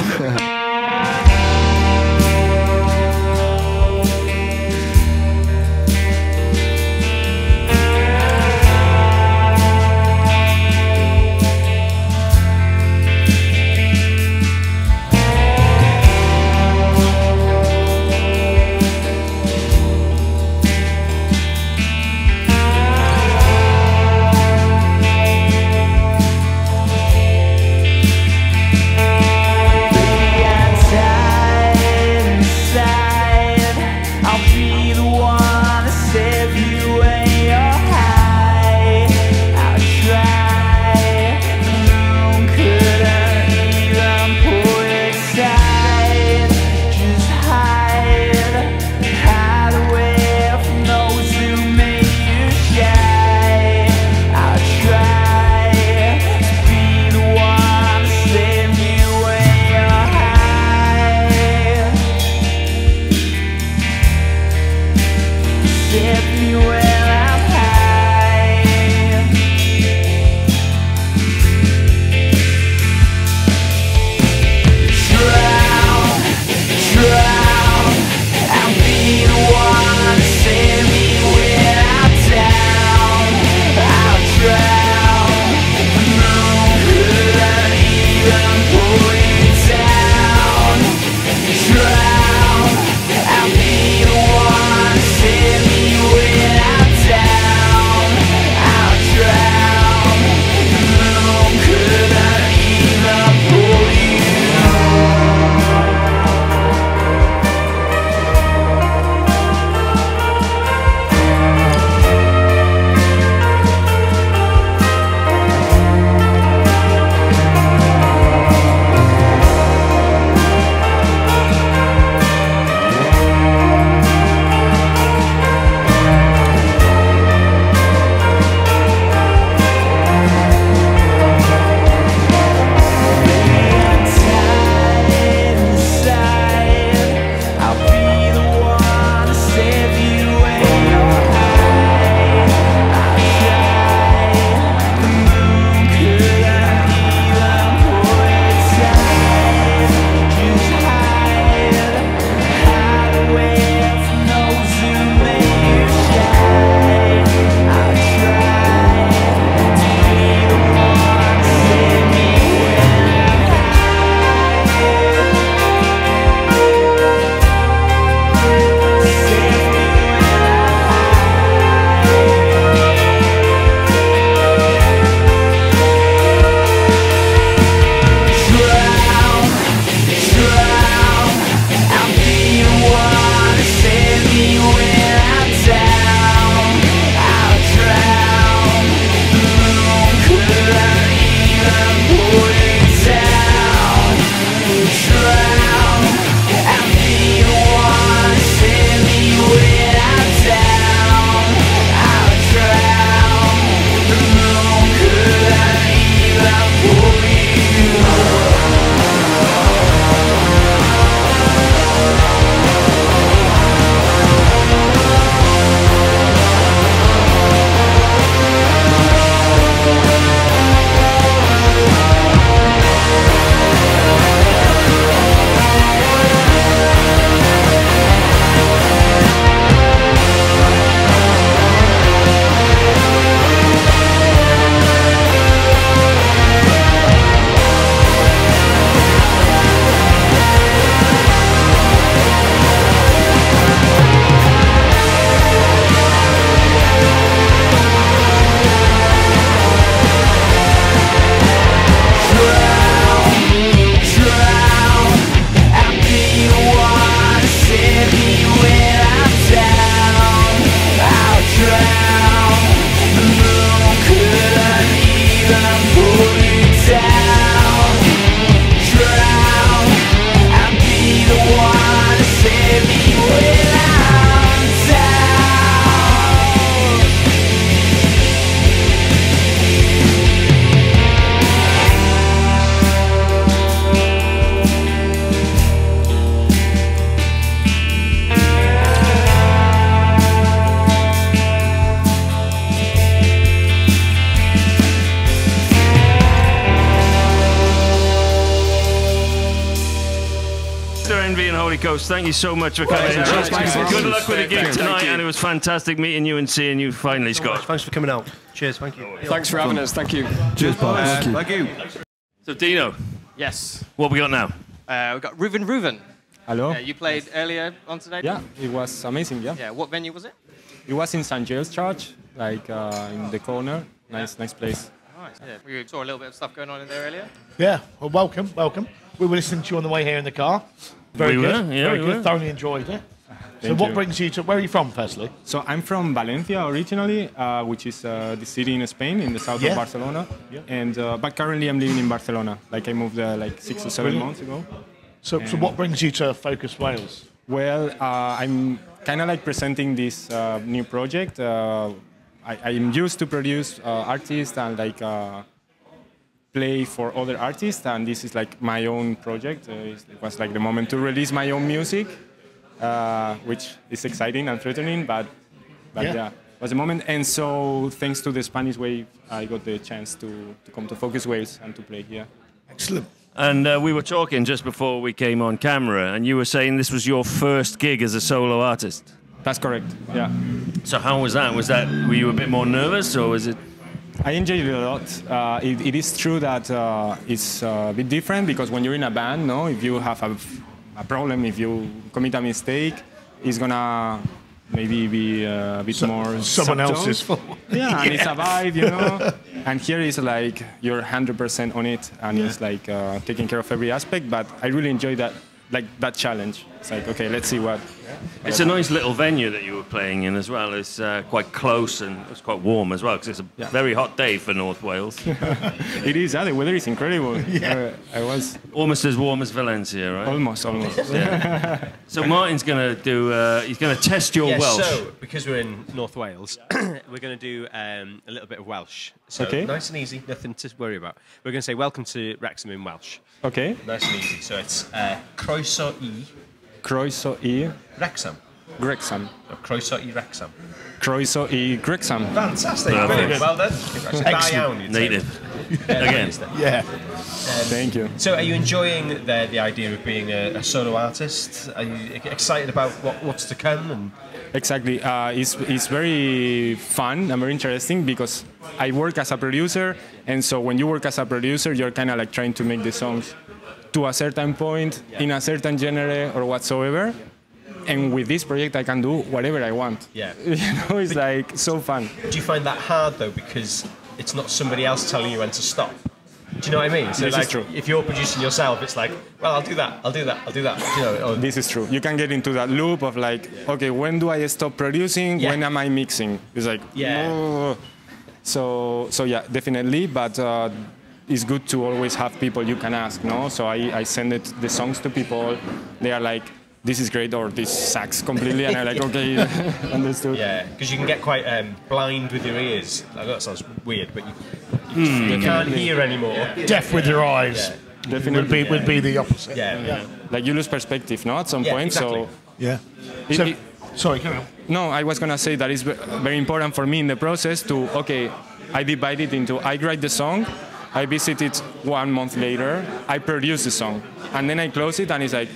Ivory Coast. Thank you so much for coming. Good luck with the gig tonight, and it was fantastic meeting you and seeing you finally, Scott. Thanks for coming out. Cheers, thank you. Thanks for having us. Thank you. Cheers, Paul. Thank you. So, Dino, Yes. what we got now? We've got Reuven. Hello. You played earlier on today? Yeah, it was amazing. Yeah. Yeah. What venue was it? It was in St. Giles Church, like in the corner. Nice place. Nice. Yeah. We saw a little bit of stuff going on in there earlier. Yeah, well, welcome. We were listening to you on the way here in the car. Very good. Very good. Thoroughly enjoyed it. So what brings you to, where are you from, firstly? So I'm from Valencia originally, which is the city in Spain, in the south of Barcelona. Yeah. And but currently I'm living in Barcelona. Like I moved there like 6 or 7 months ago. So what brings you to Focus Wales? Well, I'm kind of like presenting this new project. I'm used to produce artists and like play for other artists, and this is like my own project. It was like the moment to release my own music, which is exciting and threatening, but yeah, it was a moment. And so thanks to the Spanish Wave, I got the chance to come to Focus Wales and to play here. Excellent. And we were talking just before we came on camera, and you were saying this was your first gig as a solo artist. That's correct, yeah. So how was that? Were you a bit more nervous, or was it? I enjoyed it a lot. It is true that it's a bit different, because when you're in a band, no, if you have a problem, if you commit a mistake, it's gonna maybe be a bit more someone else's fault. Yeah, and it's a vibe, you know. And here is like you're 100% on it, and it's like taking care of every aspect. But I really enjoy that, like that challenge. It's like, okay, let's see what. It's a nice little venue that you were playing in as well. It's quite close, and it's quite warm as well, because it's a very hot day for North Wales. It is. The weather is incredible. Yeah. I was almost as warm as Valencia, right? Almost. Yeah. So Martin's going to do. He's going to test your Welsh. So because we're in North Wales, we're going to do a little bit of Welsh. So nice and easy, nothing to worry about. We're going to say welcome to Wrexham in Welsh. Okay. Nice and easy. So it's Croeso I. Croeso I Wrexham. Wrexham. Croeso I Wrexham. Croeso I Wrexham. Fantastic. Brilliant. Well done. Excellent. Native. Again. Yeah. Thank you. So are you enjoying the idea of being a solo artist? Are you excited about what's to come? And Exactly. It's very fun and very interesting, because I work as a producer, and so when you work as a producer, you're kind of like trying to make the songs to a certain point, in a certain genre or whatsoever. And with this project, I can do whatever I want. Yeah. You know, it's like so fun. Do you find that hard though, because it's not somebody else telling you when to stop? Do you know what I mean? So this like, is true. If you're producing yourself, it's like, well, I'll do that. You know, This is true. You can get into that loop of like, okay, when do I stop producing? Yeah. When am I mixing? It's like, oh. So yeah, definitely. But it's good to always have people you can ask, no? So I send the songs to people. They are like, this is great, or this sucks completely, and I'm like, okay, understood. Yeah, because you can get quite blind with your ears. I know that sounds weird, but you can't hear anymore. Deaf with your eyes. Yeah. Definitely Would be the opposite. Yeah. Like you lose perspective, no? At some point, exactly. so yeah. Sorry, carry on. No, I was gonna say that it's very important for me in the process to, okay, I divide it into, I write the song, I visit it 1 month later, I produce the song, and then I close it, and it's like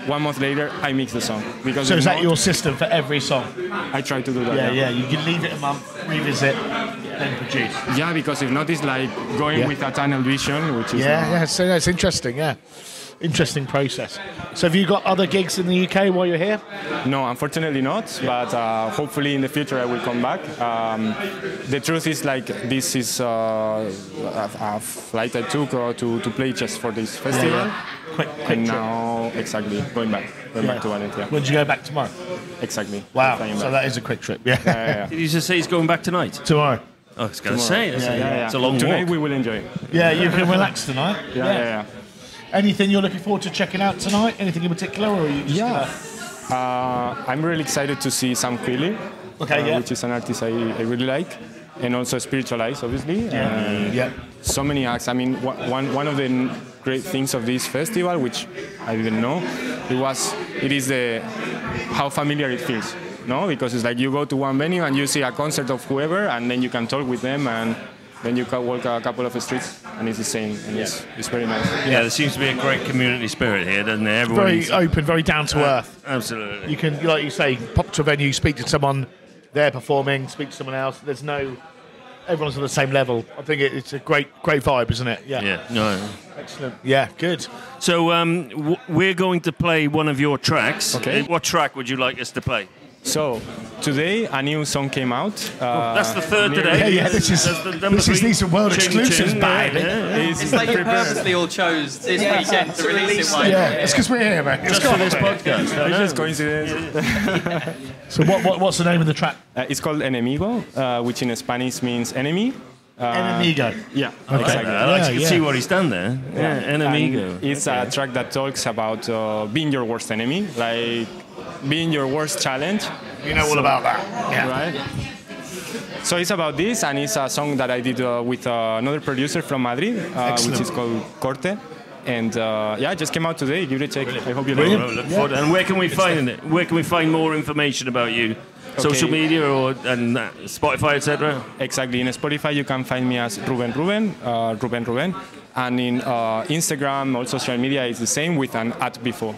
1 month later I mix the song. Because so is that your system for every song? I try to do that. Yeah. You can leave it a month, revisit, then produce. Yeah, because if not, it's like going with a tunnel vision, which is So it's interesting. Yeah. Interesting process. So have you got other gigs in the UK while you're here? No, unfortunately not, but hopefully in the future I will come back. The truth is, like, this is a flight I took to play just for this festival. Quick and trip. now, exactly, going back to Valencia. When do you go back tomorrow? Exactly. Wow, so that is a quick trip. Yeah. Did you just say he's going back tonight? Tomorrow. Oh, I was going to say, Yeah. it's a long walk. Tonight we will enjoy. Yeah, you can relax tonight. Yeah. Anything you're looking forward to checking out tonight? Anything in particular, or are you just I'm really excited to see Sam Quilly, which is an artist I really like, and also Spiritualize, obviously. So many acts. I mean, one of the great things of this festival, which I didn't know, it is how familiar it feels. No, because it's like you go to one venue and you see a concert of whoever, and then you can talk with them, and Then you can walk a couple of streets, and it's the same, and it's very nice. Yeah, there seems to be a great community spirit here, doesn't there? Very open, very down to earth. Absolutely. You can, like you say, pop to a venue, speak to someone, they're performing, speak to someone else. There's no, everyone's on the same level. I think it's a great vibe, isn't it? Yeah. Yeah. No. Excellent. Yeah. Good. So we're going to play one of your tracks. Okay. What track would you like us to play? So today a new song came out. That's the third today. Yeah, this is these are world exclusives, baby. It's like you purposely all chose this weekend to release it. Yeah, it's because we're here, man. Just for this podcast. It's just coincidence. So what's the name of the track? It's called Enemigo, which in Spanish means enemy. Enemigo. Yeah, Okay. exactly. I like to see what he's done there. Yeah, Enemigo. And it's a track that talks about being your worst enemy, like being your worst challenge. You know all about that. Yeah. Right? So it's about this, and it's a song that I did with another producer from Madrid, which is called Corte. And it just came out today. Give it a check. I hope you like it. Look forward. And where can we find it? Where can we find more information about you? Social media and Spotify, etc. Exactly. In Spotify, you can find me as Ruben, and in Instagram or social media, it's the same with an @ before.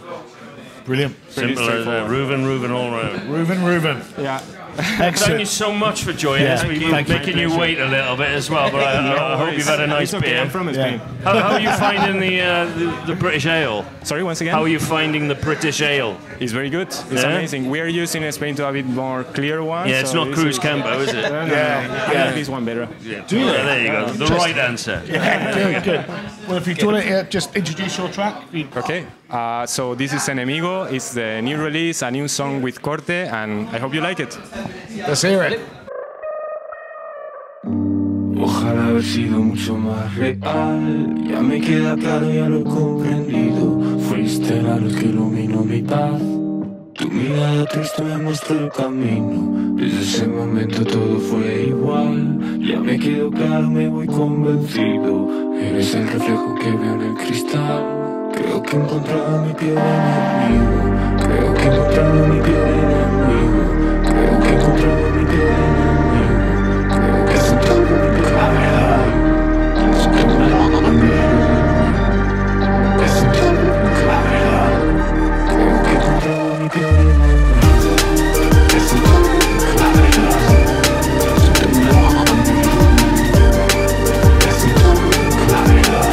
Brilliant. Simple as Ruben all round. Ruben. Yeah. Excellent. Thank you so much for joining us. We're making you wait a little bit as well, but I hope you've had a nice beer. I'm from Spain. How are you finding the British ale? Sorry, once again? How are you finding the British ale? It's very good. It's amazing. We are using in Spain to a bit more clear one. Yeah, it's not Cruz Campo, is it? I like this one better. Do you? There you go. The right answer. Yeah, good. Well, if you want to just introduce your track. Okay. So this is Enemigo. It's the new release, a new song with Corte, and I hope you like it. Let's hear it. Ojalá haber sido mucho más real. Ya me queda claro, ya lo he comprendido. Fuiste la luz que iluminó mi paz. Tu mirada triste me mostró el camino. Desde ese momento todo fue igual. Ya me quedó claro, me voy convencido. Eres el reflejo que veo en el cristal. Creo que he encontrado mi piel de enemigo. Creo que he encontrado mi piel de enemigo. Creo que he encontrado mi piel de enemigo. Creo que he encontrado mi piel de enemigo. La verdad. La verdad. Creo que he encontrado mi piel de enemigo. La verdad.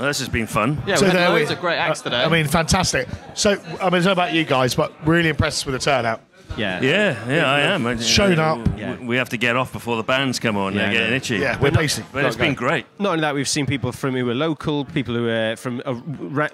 this has been fun. Yeah, we had loads of great acts today. I mean, fantastic. So, I mean, I don't know about you guys, but really impressed with the turnout. Yeah, I am. Shown up. We have to get off before the bands come on. They're getting itchy. Yeah, we're basically. But it's been great. Not only that, we've seen people from who are local, people who are from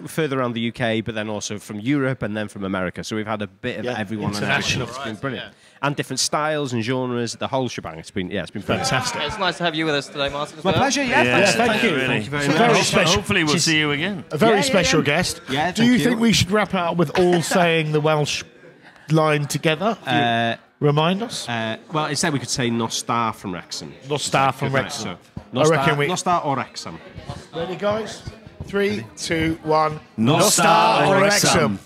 further around the UK, but then also from Europe and then from America. So we've had a bit of everyone. International. It's been brilliant. And different styles and genres, the whole shebang. It's been fantastic. It's nice to have you with us today, Martin. My pleasure. Thank you. Really. Thank you very much. Very special. Hopefully we'll see you again. A very special guest. Yeah, Do you think we should wrap out with all saying the Welsh line together? Remind us. Well, instead we could say Nostar from Wrexham. Nostar from Wrexham. I reckon Nostar or Wrexham. Ready, guys? 3, 2, 1. Nostar or Wrexham.